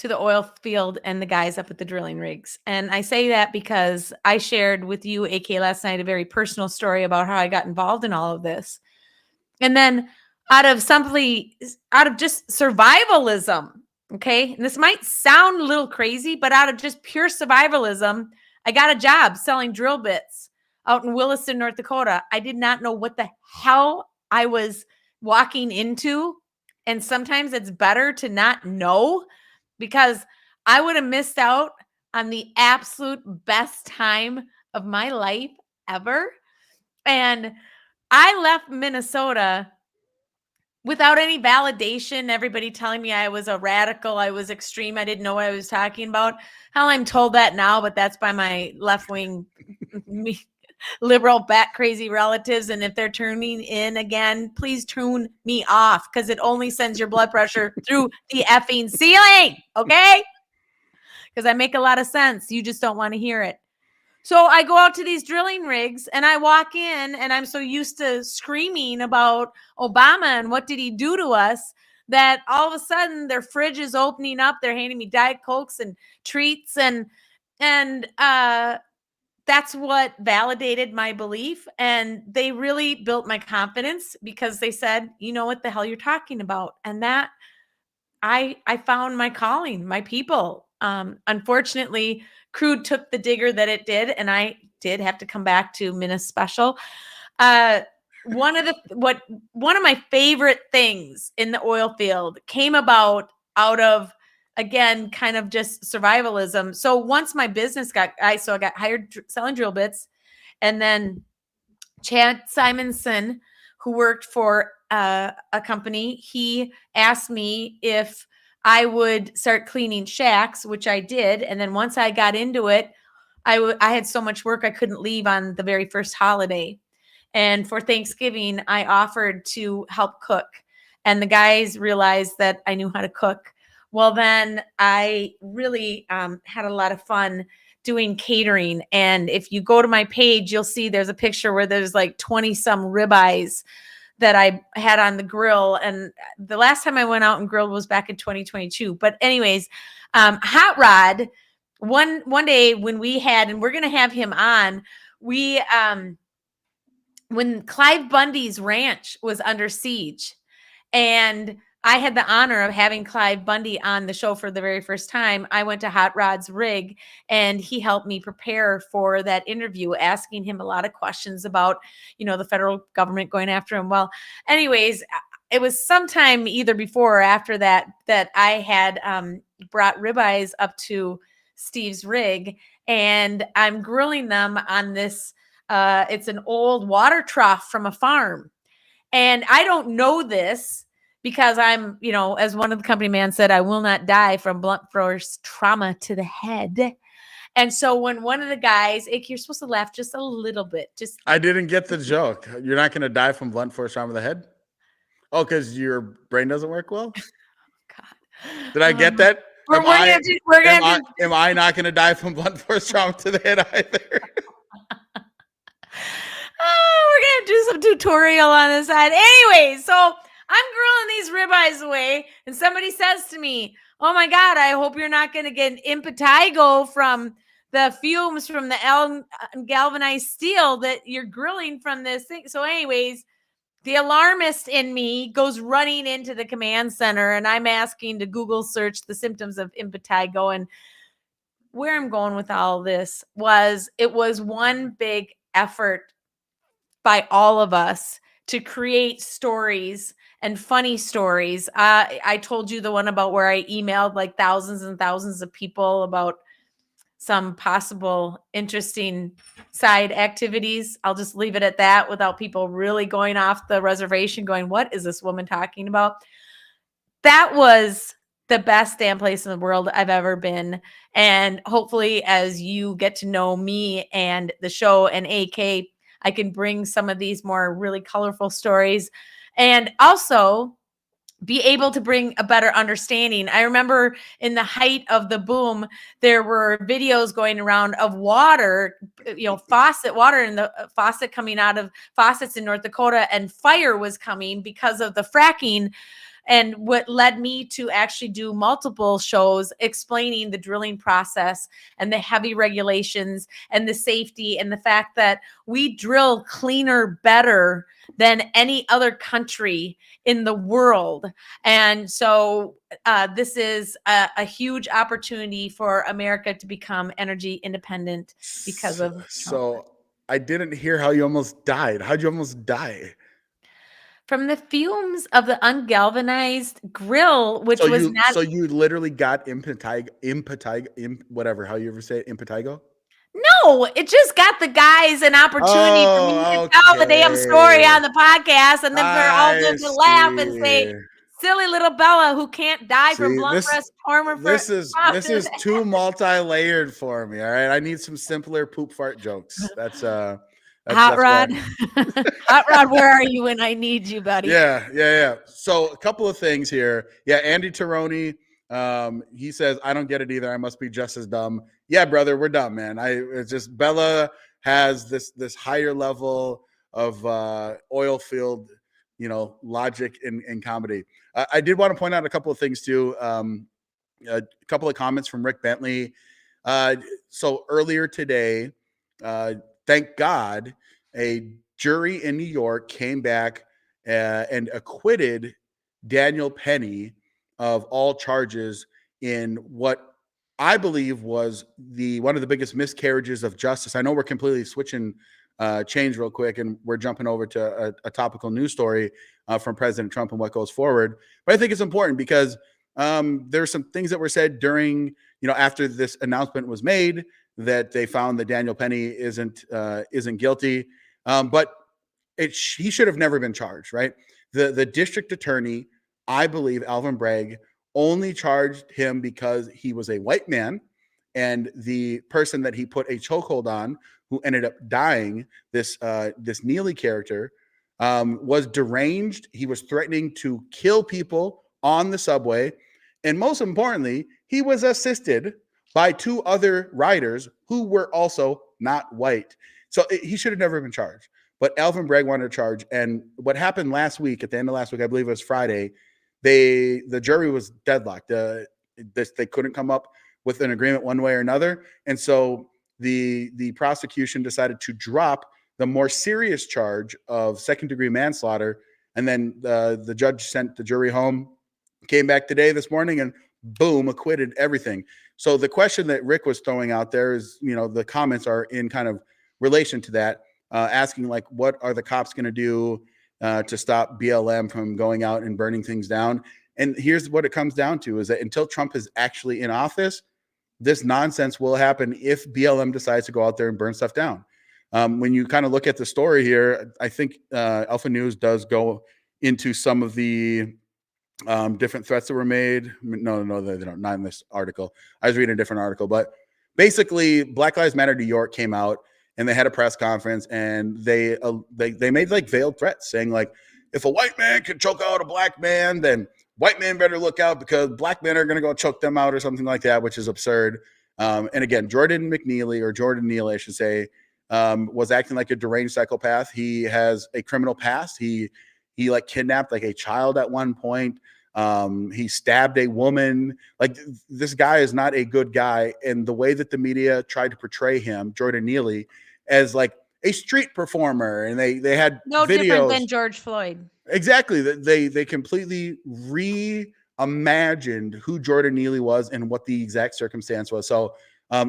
the oil field and the guys up at the drilling rigs. And I say that because I shared with you, AK, last night, a very personal story about how I got involved in all of this. And then out of just survivalism, Okay. And this might sound a little crazy, but out of just pure survivalism, I got a job selling drill bits out in Williston, North Dakota. I did not know what the hell I was walking into. And sometimes it's better to not know, because I would have missed out on the absolute best time of my life ever. And I left Minnesota without any validation, everybody telling me I was a radical, I was extreme, I didn't know what I was talking about. Hell, I'm told that now, but that's by my left-wing liberal bat crazy relatives. And if they're tuning in again, please tune me off, because it only sends your blood pressure through the effing ceiling, okay? Because I make a lot of sense. You just don't want to hear it. So I go out to these drilling rigs and I walk in, and I'm so used to screaming about Obama and what did he do to us, that all of a sudden their fridge is opening up. They're handing me Diet Cokes and treats, and that's what validated my belief. And they really built my confidence, because they said, you know what the hell you're talking about. And that I found my calling, my people. Unfortunately, crude took the digger that it did, and I did have to come back to Minnesota Special. One of my favorite things in the oil field came about out of, again, kind of just survivalism. So once my business I got hired selling drill bits, and then Chad Simonson, who worked for a company, he asked me if I would start cleaning shacks, which I did. And then once I got into it, I had so much work I couldn't leave on the very first holiday. And for Thanksgiving, I offered to help cook. And the guys realized that I knew how to cook. Well, then I really had a lot of fun doing catering. And if you go to my page, you'll see there's a picture where there's like 20 some ribeyes that I had on the grill. And the last time I went out and grilled was back in 2022. But anyways, Hot Rod, one day when we had, and we're going to have him on, when Clive Bundy's ranch was under siege, and I had the honor of having Clive Bundy on the show for the very first time, I went to Hot Rod's rig, and he helped me prepare for that interview, asking him a lot of questions about, the federal government going after him. Well, anyways, it was sometime either before or after that I had brought ribeyes up to Steve's rig, and I'm grilling them on this. It's an old water trough from a farm. And I don't know this, because I'm, as one of the company man said, I will not die from blunt force trauma to the head. And so when one of the guys, you're supposed to laugh just a little bit. I didn't get the joke. You're not going to die from blunt force trauma to the head? Oh, because your brain doesn't work well? God. Did I get that? Am I not going to die from blunt force trauma to the head either? We're going to do some tutorial on the side. Anyway, so I'm grilling these ribeyes away, and somebody says to me, oh my God, I hope you're not going to get impetigo from the fumes from the galvanized steel that you're grilling from this thing. So anyways, the alarmist in me goes running into the command center, and I'm asking to Google search the symptoms of impetigo. And where I'm going with all this it was one big effort by all of us to create stories and funny stories. I told you the one about where I emailed like thousands and thousands of people about some possible interesting side activities. I'll just leave it at that without people really going off the reservation going, what is this woman talking about? That was the best damn place in the world I've ever been. And hopefully as you get to know me and the show and AK, I can bring some of these more really colorful stories, and also be able to bring a better understanding. I remember in the height of the boom, there were videos going around of water, faucet water in the faucet coming out of faucets in North Dakota, and fire was coming because of the fracking and what led me to actually do multiple shows explaining the drilling process and the heavy regulations and the safety and the fact that we drill cleaner, better than any other country in the world. And so this is a huge opportunity for America to become energy independent because of Trump. So I didn't hear how you almost died. How'd you almost die? From the fumes of the ungalvanized grill, which was not. So you literally got whatever, how you ever say it, impetigo? No, it just got the guys an opportunity for me to tell the damn story on the podcast, and then for all them to laugh and say, silly little Bella who can't die from blunt press trauma. This is too multi-layered for me. All right, I need some simpler poop fart jokes. That's Hot Rod. Hot Rod, where are you when I need you, buddy? Yeah. So a couple of things here. Yeah, Andy Tironi, he says, I don't get it either. I must be just as dumb. Yeah, brother, we're dumb, man. It's just Bella has this higher level of oil field, logic in comedy. I did want to point out a couple of things too. A couple of comments from Rick Bentley. So earlier today, thank God, a jury in New York came back and acquitted Daniel Penny of all charges in what I believe was one of the biggest miscarriages of justice. I know we're completely switching change real quick, and we're jumping over to a topical news story from President Trump and what goes forward. But I think it's important because there's some things that were said during, after this announcement was made, that they found that Daniel Penny isn't guilty, but he should have never been charged, right? The district attorney, I believe, Alvin Bragg, only charged him because he was a white man, and the person that he put a chokehold on, who ended up dying, this Neely character, was deranged. He was threatening to kill people on the subway, and most importantly, he was assisted by two other riders who were also not white. So he should have never been charged. But Alvin Bragg wanted to charge. And what happened last week, at the end of last week, I believe it was Friday, the jury was deadlocked. They couldn't come up with an agreement one way or another. And so the prosecution decided to drop the more serious charge of second-degree manslaughter. And then the judge sent the jury home, came back today, this morning, and boom, acquitted everything. So the question that Rick was throwing out there is, the comments are in kind of relation to that, asking like, what are the cops going to do to stop BLM from going out and burning things down? And here's what it comes down to, is that until Trump is actually in office, this nonsense will happen if BLM decides to go out there and burn stuff down. When you kind of look at the story here, I think Alpha News does go into some of the different threats that were made. No, they don't. Not in this article. I was reading a different article, but basically, Black Lives Matter New York came out and they had a press conference, and they made like veiled threats, saying like, if a white man can choke out a black man, then white men better look out because black men are going to go choke them out or something like that, which is absurd. And again, Jordan Neely, I should say, was acting like a deranged psychopath. He has a criminal past. He like kidnapped like a child at one point. He stabbed a woman. Like, this guy is not a good guy. And the way that the media tried to portray him, Jordan Neely, as like a street performer, and they had no videos. Different than George Floyd. Exactly. They completely reimagined who Jordan Neely was and what the exact circumstance was. So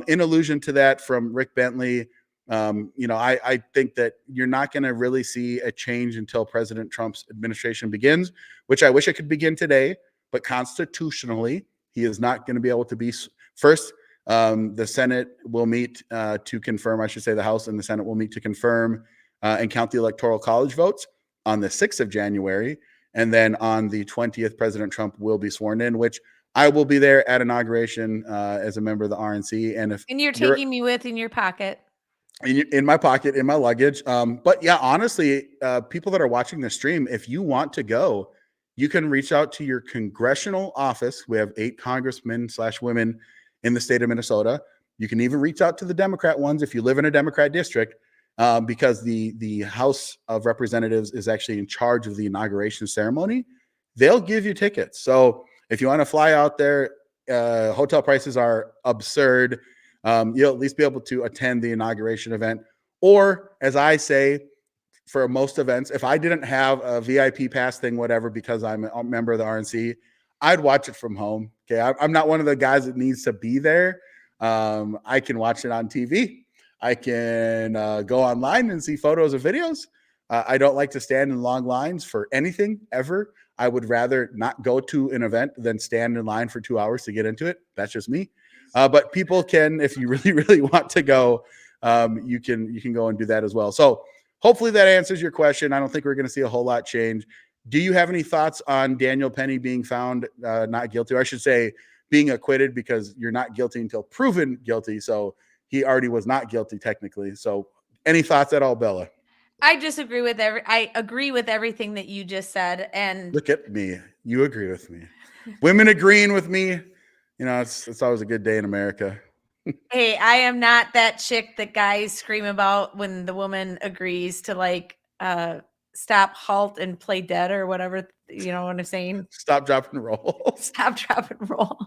in allusion to that from Rick Bentley, I think that you're not going to really see a change until President Trump's administration begins, which I wish it could begin today, but constitutionally, he is not going to be able to be first. The Senate will meet to confirm, I should say the House and the Senate will meet to confirm and count the Electoral College votes on the 6th of January. And then on the 20th, President Trump will be sworn in, which I will be there at inauguration as a member of the RNC. And you're taking me with in your pocket. In my pocket, in my luggage. But yeah, honestly, people that are watching the stream, if you want to go, you can reach out to your congressional office. We have 8 congressmen/women in the state of Minnesota. You can even reach out to the Democrat ones if you live in a Democrat district, because the House of Representatives is actually in charge of the inauguration ceremony. they'll give you tickets. So if you want to fly out there, hotel prices are absurd. You'll at least be able to attend the inauguration event. Or, as I say, for most events, if I didn't have a VIP pass thing, whatever, because I'm a member of the RNC, I'd watch it from home. Okay. I'm not one of the guys that needs to be there. I can watch it on TV. I can go online and see photos or videos. I don't like to stand in long lines for anything ever. I would rather not go to an event than stand in line for 2 hours to get into it. That's just me. But people can, if you really, really want to go, you can go and do that as well. So hopefully that answers your question. I don't think we're going to see a whole lot change. Do you have any thoughts on Daniel Penny being found not guilty? Or I should say being acquitted, because you're not guilty until proven guilty. So he already was not guilty technically. So any thoughts at all, Bella? I disagree with I agree with everything that you just said. And look at me. You agree with me. Women agreeing with me. You know, it's always a good day in America. Hey, I am not that chick that guys scream about when the woman agrees to like stop, halt, and play dead or whatever. You know what I'm saying? Stop, drop, and roll. Stop, drop, and roll.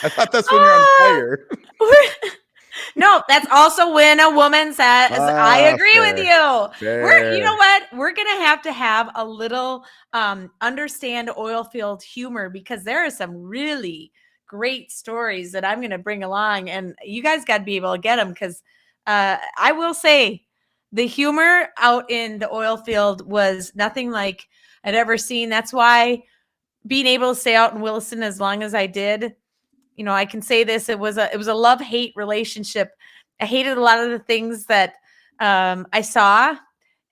I thought that's when you're on fire. No, that's also when a woman says, I agree with you. You know what? We're going to have a little understand oil field humor, because there are some really great stories that I'm going to bring along, and you guys got to be able to get them, because I will say the humor out in the oil field was nothing like I'd ever seen. That's why being able to stay out in Williston as long as I did, you know, I can say this, it was a love-hate relationship. I hated a lot of the things that I saw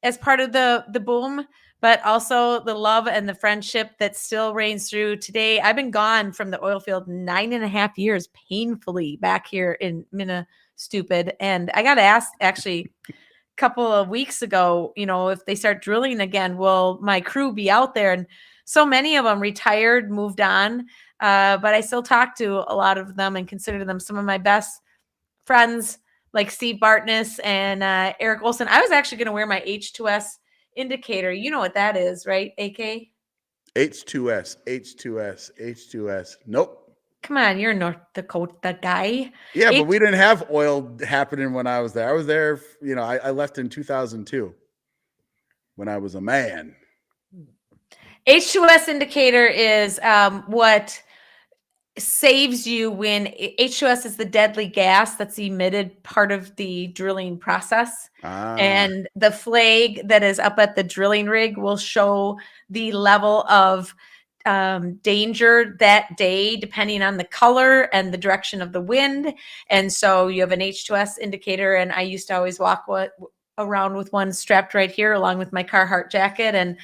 as part of the boom, but also the love and the friendship that still reigns through today. I've been gone from the oil field 9.5 years, painfully, back here in Minna-Stupid. And I got asked actually a couple of weeks ago, you know, if they start drilling again, will my crew be out there? And so many of them retired, moved on. But I still talk to a lot of them and consider them some of my best friends, like Steve Bartness and Eric Olson. I was actually going to wear my H2S indicator. You know what that is, right, AK? H2S. Nope. Come on, you're a North Dakota guy. Yeah, but we didn't have oil happening when I was there. I was there, you know, I left in 2002 when I was a man. H2S indicator is what saves you when H2S is the deadly gas that's emitted part of the drilling process. And the flag that is up at the drilling rig will show the level of danger that day, depending on the color and the direction of the wind. And so you have an H2S indicator, and I used to always walk around with one strapped right here along with my Carhartt jacket and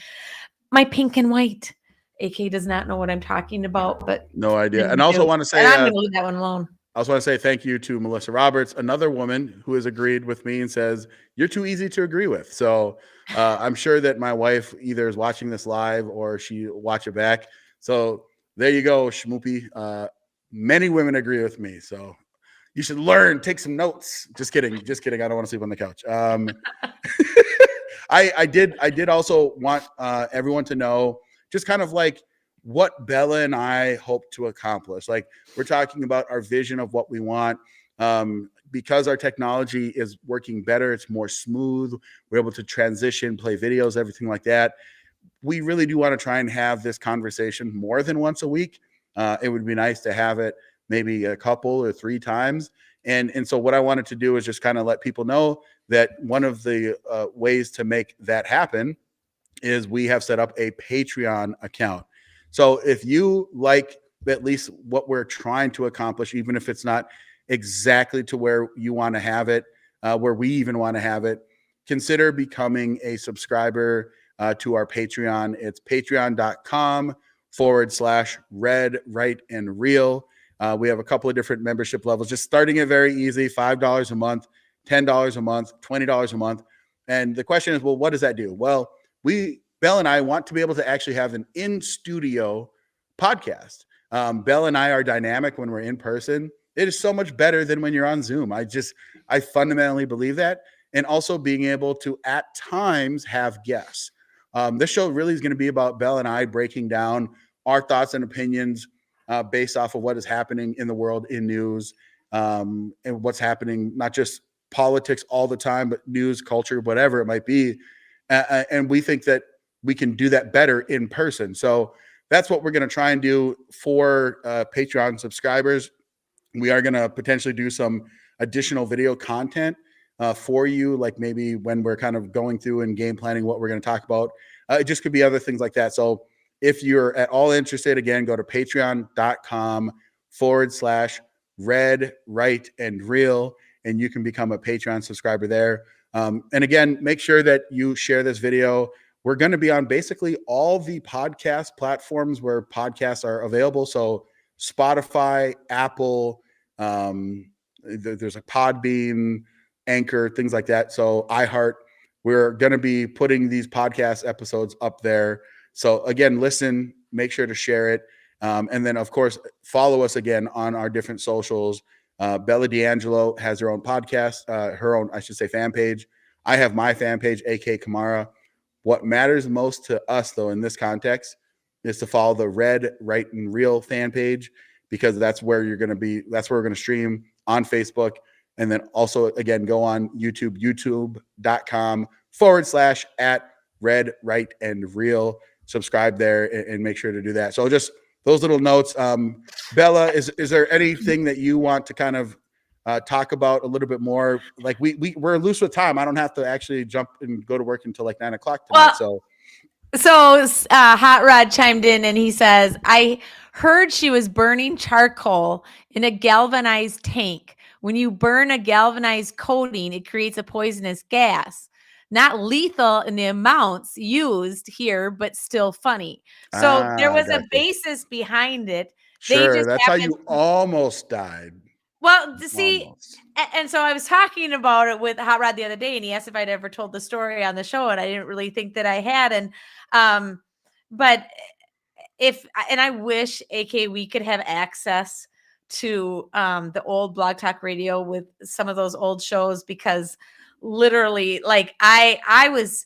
my pink and white. AK does not know what I'm talking about, but no idea. And I also want to say, and I'm going to leave that one alone. I also want to say thank you to Melissa Roberts, another woman who has agreed with me and says, you're too easy to agree with. So I'm sure that my wife either is watching this live or she watch it back. So there you go, Shmoopy. Many women agree with me. So you should learn, take some notes. Just kidding. I don't want to sleep on the couch. I did also want everyone to know just kind of like what Bella and I hope to accomplish. Like, we're talking about our vision of what we want. Because our technology is working better, it's more smooth. We're able to transition, play videos, everything like that. We really do want to try and have this conversation more than once a week. It would be nice to have it maybe a couple or 3 times. And so what I wanted to do is just kind of let people know that one of the ways to make that happen is we have set up a Patreon account. So if you like at least what we're trying to accomplish, even if it's not exactly to where you want to have it, where we even want to have it, consider becoming a subscriber to our Patreon. It's patreon.com/red, right, and real. We have a couple of different membership levels, just starting it very easy, $5 a month, $10 a month, $20 a month. And the question is, well, what does that do? Well, Belle and I want to be able to actually have an in-studio podcast. Belle and I are dynamic when we're in person. It is so much better than when you're on Zoom. I fundamentally believe that. And also being able to, at times, have guests. This show really is going to be about Bella and I breaking down our thoughts and opinions based off of what is happening in the world in news, and what's happening, not just politics all the time, but news, culture, whatever it might be. And we think that we can do that better in person. So that's what we're going to try and do for Patreon subscribers. We are going to potentially do some additional video content for you, like maybe when we're kind of going through and game planning what we're going to talk about. It just could be other things like that. So if you're at all interested, again, go to patreon.com/red, right, and real, and you can become a Patreon subscriber there. And again, make sure that you share this video. We're going to be on basically all the podcast platforms where podcasts are available. So Spotify, Apple, there's a Podbean, Anchor, things like that. So iHeart, we're going to be putting these podcast episodes up there. So again, listen, make sure to share it. And then of course, follow us again on our different socials. Bella Dangelo has her own podcast, her own, I should say, fan page. I have my fan page, AK Kamara. What matters most to us, though, in this context, is to follow the Red, Right, and Real fan page, because that's where you're going to be. That's where we're going to stream on Facebook. And then also, again, go on YouTube, youtube.com/@Red, Right, and Real. Subscribe there and make sure to do that. So just those little notes. Bella, is there anything that you want to kind of talk about a little bit more? Like we're loose with time. I don't have to actually jump and go to work until like 9 o'clock tonight. So Hot Rod chimed in and he says, I heard she was burning charcoal in a galvanized tank. When you burn a galvanized coating, it creates a poisonous gas. Not lethal in the amounts used here, but still funny. So there was a basis behind it. Sure, that's how you almost died. Well, see, and so I was talking about it with Hot Rod the other day, and he asked if I'd ever told the story on the show, and I didn't really think that I had. And but I wish, AK, we could have access to the old Blog Talk Radio with some of those old shows, because literally, like I was.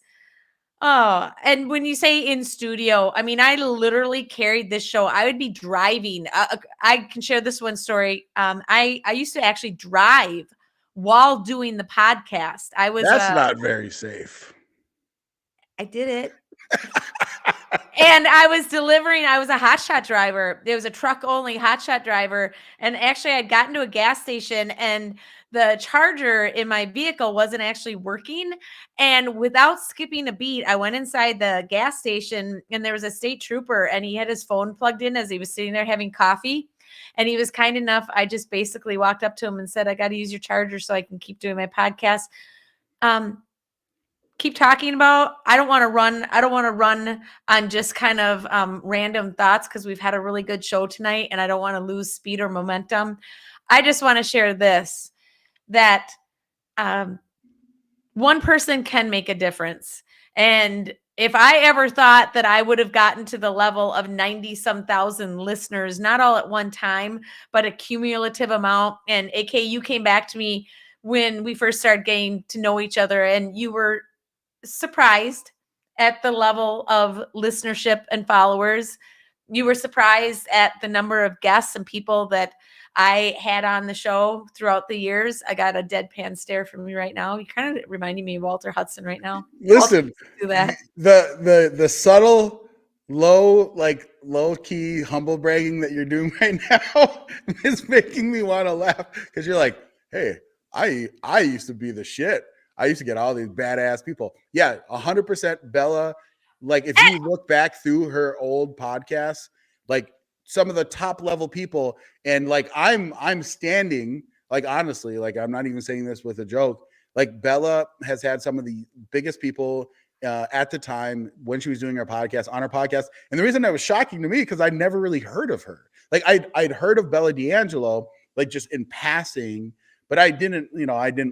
Oh, and when you say in studio, I mean, I literally carried this show. I would be driving. I can share this one story. I used to actually drive while doing the podcast. That's not very safe. I did it. And I was delivering. I was a hotshot driver. There was a truck only hotshot driver. And actually, I'd gotten to a gas station and the charger in my vehicle wasn't actually working. And without skipping a beat, I went inside the gas station and there was a state trooper and he had his phone plugged in as he was sitting there having coffee. And he was kind enough. I just basically walked up to him and said, I got to use your charger so I can keep doing my podcast. Keep talking about, I don't want to run on just kind of random thoughts, because we've had a really good show tonight and I don't want to lose speed or momentum. I just want to share this, that one person can make a difference. And if I ever thought that I would have gotten to the level of 90-some thousand listeners, not all at one time, but a cumulative amount. And AK, you came back to me when we first started getting to know each other, and you were surprised at the level of listenership and followers. You were surprised at the number of guests and people that I had on the show throughout the years. I got a deadpan stare from you right now. You're kind of reminding me of Walter Hudson right now. Listen, do that. The subtle, low key humble bragging that you're doing right now is making me want to laugh, because you're like, hey, I used to be the shit. I used to get all these badass people. Yeah, 100% Bella. Like if you look back through her old podcasts, like some of the top level people, and like I'm standing, like honestly, like I'm not even saying this with a joke. Like Bella has had some of the biggest people at the time when she was doing her podcast, on her podcast. And the reason that was shocking to me, because I'd never really heard of her. Like I'd heard of Bella Dangelo, like just in passing, but I didn't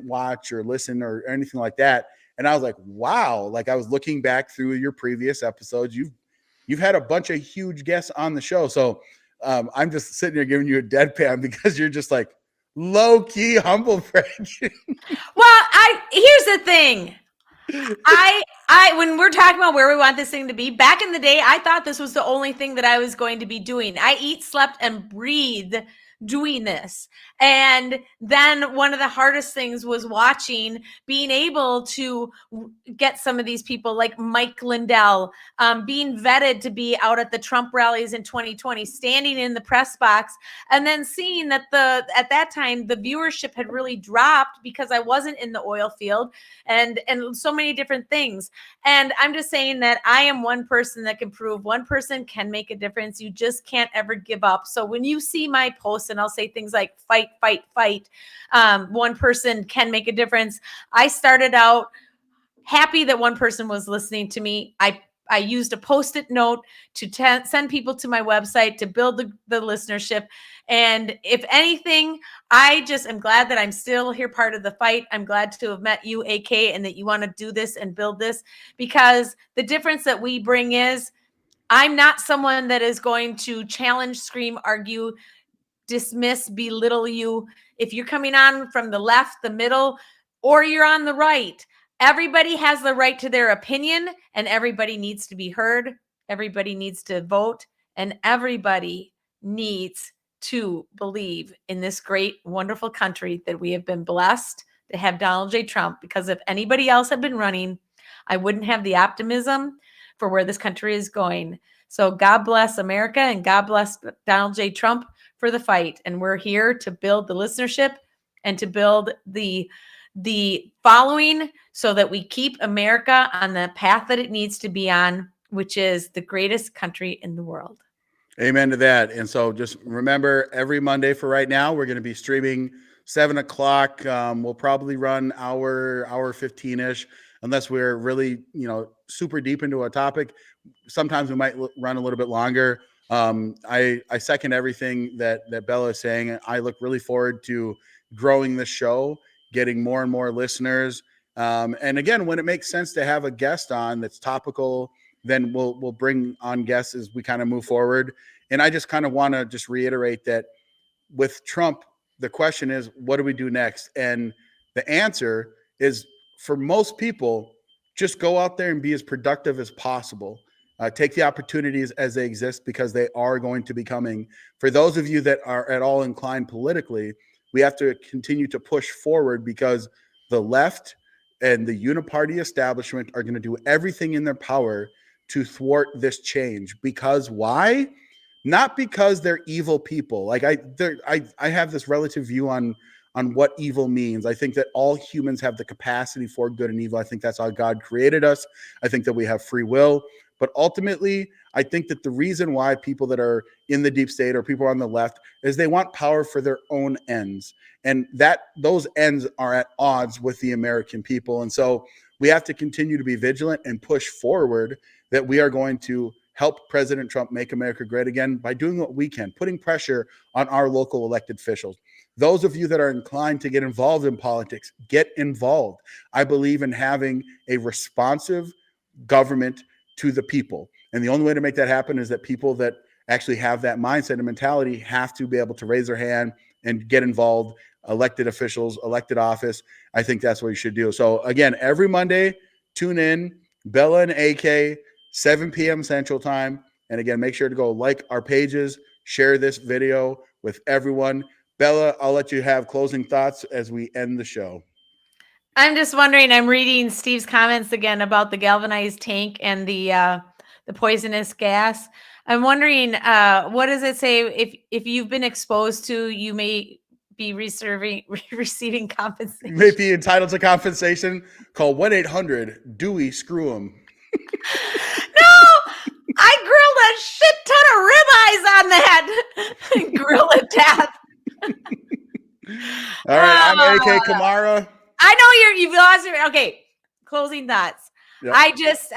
watch or listen or anything like that. And I was like, wow. Like I was looking back through your previous episodes. You've had a bunch of huge guests on the show. So I'm just sitting here giving you a deadpan because you're just like low key humble bragging. Well, here's the thing. When we're talking about where we want this thing to be, back in the day, I thought this was the only thing that I was going to be doing. I eat, slept, and breathed doing this. And then one of the hardest things was being able to get some of these people like Mike Lindell, being vetted to be out at the Trump rallies in 2020, standing in the press box, and then seeing that at that time, the viewership had really dropped because I wasn't in the oil field and so many different things. And I'm just saying that I am one person that can prove one person can make a difference. You just can't ever give up. So when you see my posts and I'll say things like fight, fight, fight, one person can make a difference. I started out happy that one person was listening to me. I used a Post-it note to send people to my website to build the listenership. And if anything, I just am glad that I'm still here, part of the fight. I'm glad to have met you, AK, and that you want to do this and build this, because the difference that we bring is I'm not someone that is going to challenge, scream, argue, dismiss, belittle you. If you're coming on from the left, the middle, or you're on the right, everybody has the right to their opinion, and everybody needs to be heard. Everybody needs to vote, and everybody needs to believe in this great, wonderful country that we have been blessed to have Donald J. Trump, because if anybody else had been running, I wouldn't have the optimism for where this country is going. So God bless America, and God bless Donald J. Trump for the fight. And we're here to build the listenership and to build the following so that we keep America on the path that it needs to be on, which is the greatest country in the world. Amen to that. And so just remember, every Monday for right now, we're going to be streaming 7 o'clock. We'll probably run hour 15-ish, unless we're really, super deep into a topic. Sometimes we might run a little bit longer. I second everything that Bella is saying. I look really forward to growing the show, getting more and more listeners. And again, when it makes sense to have a guest on that's topical, then we'll bring on guests as we kind of move forward. And I just kind of want to just reiterate that with Trump, the question is, what do we do next? And the answer is, for most people, just go out there and be as productive as possible. Take the opportunities as they exist, because they are going to be coming. For those of you that are at all inclined politically, we have to continue to push forward, because the left and the uniparty establishment are going to do everything in their power to thwart this change. Because why? Not because they're evil people. Like I have this relative view on what evil means. I think that all humans have the capacity for good and evil. I think that's how God created us. I think that we have free will. But ultimately, I think that the reason why people that are in the deep state or people on the left is they want power for their own ends. And those ends are at odds with the American people. And so we have to continue to be vigilant and push forward that we are going to help President Trump make America great again by doing what we can, putting pressure on our local elected officials. Those of you that are inclined to get involved in politics, get involved. I believe in having a responsive government to the people. And the only way to make that happen is that people that actually have that mindset and mentality have to be able to raise their hand and get involved, elected officials, elected office. I think that's what you should do. So again, every Monday, tune in, Bella and AK, 7 p.m. Central Time. And again, make sure to go like our pages, share this video with everyone. Bella, I'll let you have closing thoughts as we end the show. I'm just wondering, I'm reading Steve's comments again about the galvanized tank and the poisonous gas. I'm wondering, what does it say? If you've been exposed to, you may be receiving compensation. You may be entitled to compensation. Call 1-800-DEWEY screw 'em. No, I grilled a shit ton of ribeyes on that. Grill to death. All right, I'm AK Kamara. I know you've lost your, okay, closing thoughts. Yep. I just,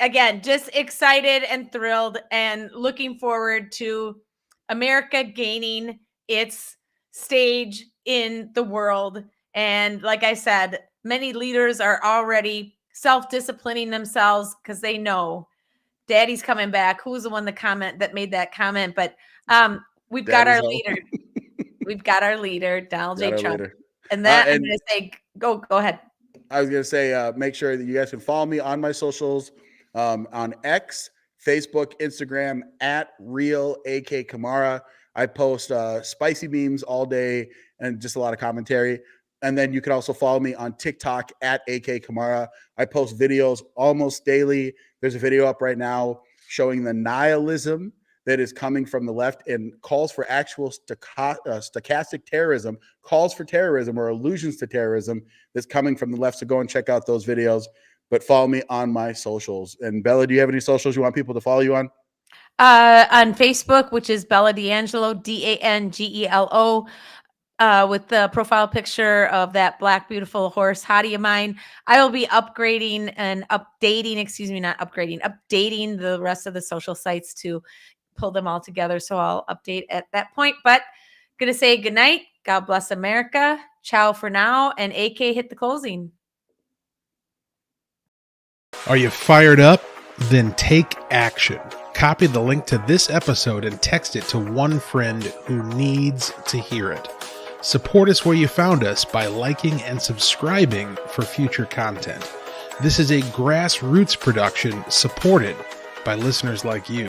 again, just excited and thrilled and looking forward to America gaining its stage in the world. And like I said, many leaders are already self-disciplining themselves because they know Daddy's coming back. Who's the one that made that comment? But we've got our leader. We've got our leader, Donald J. Trump. And that I'm going to say, go ahead. I was going to say, make sure that you guys can follow me on my socials, on X, Facebook, Instagram, at Real AK Kamara. I post spicy memes all day and just a lot of commentary. And then you can also follow me on TikTok at AK Kamara. I post videos almost daily. There's a video up right now showing the nihilism that is coming from the left and calls for actual stochastic terrorism, calls for terrorism or allusions to terrorism that's coming from the left. So go and check out those videos, but follow me on my socials. And Bella, do you have any socials you want people to follow you on? On Facebook, which is Bella Dangelo, Dangelo, with the profile picture of that black, beautiful horse, hottie of mine. I will be updating the rest of the social sites to pull them all together. So I'll update at that point. But going to say goodnight. God bless America. Ciao for now. And AK, hit the closing. Are you fired up? Then take action. Copy the link to this episode and text it to one friend who needs to hear it. Support us where you found us by liking and subscribing for future content. This is a grassroots production supported by listeners like you.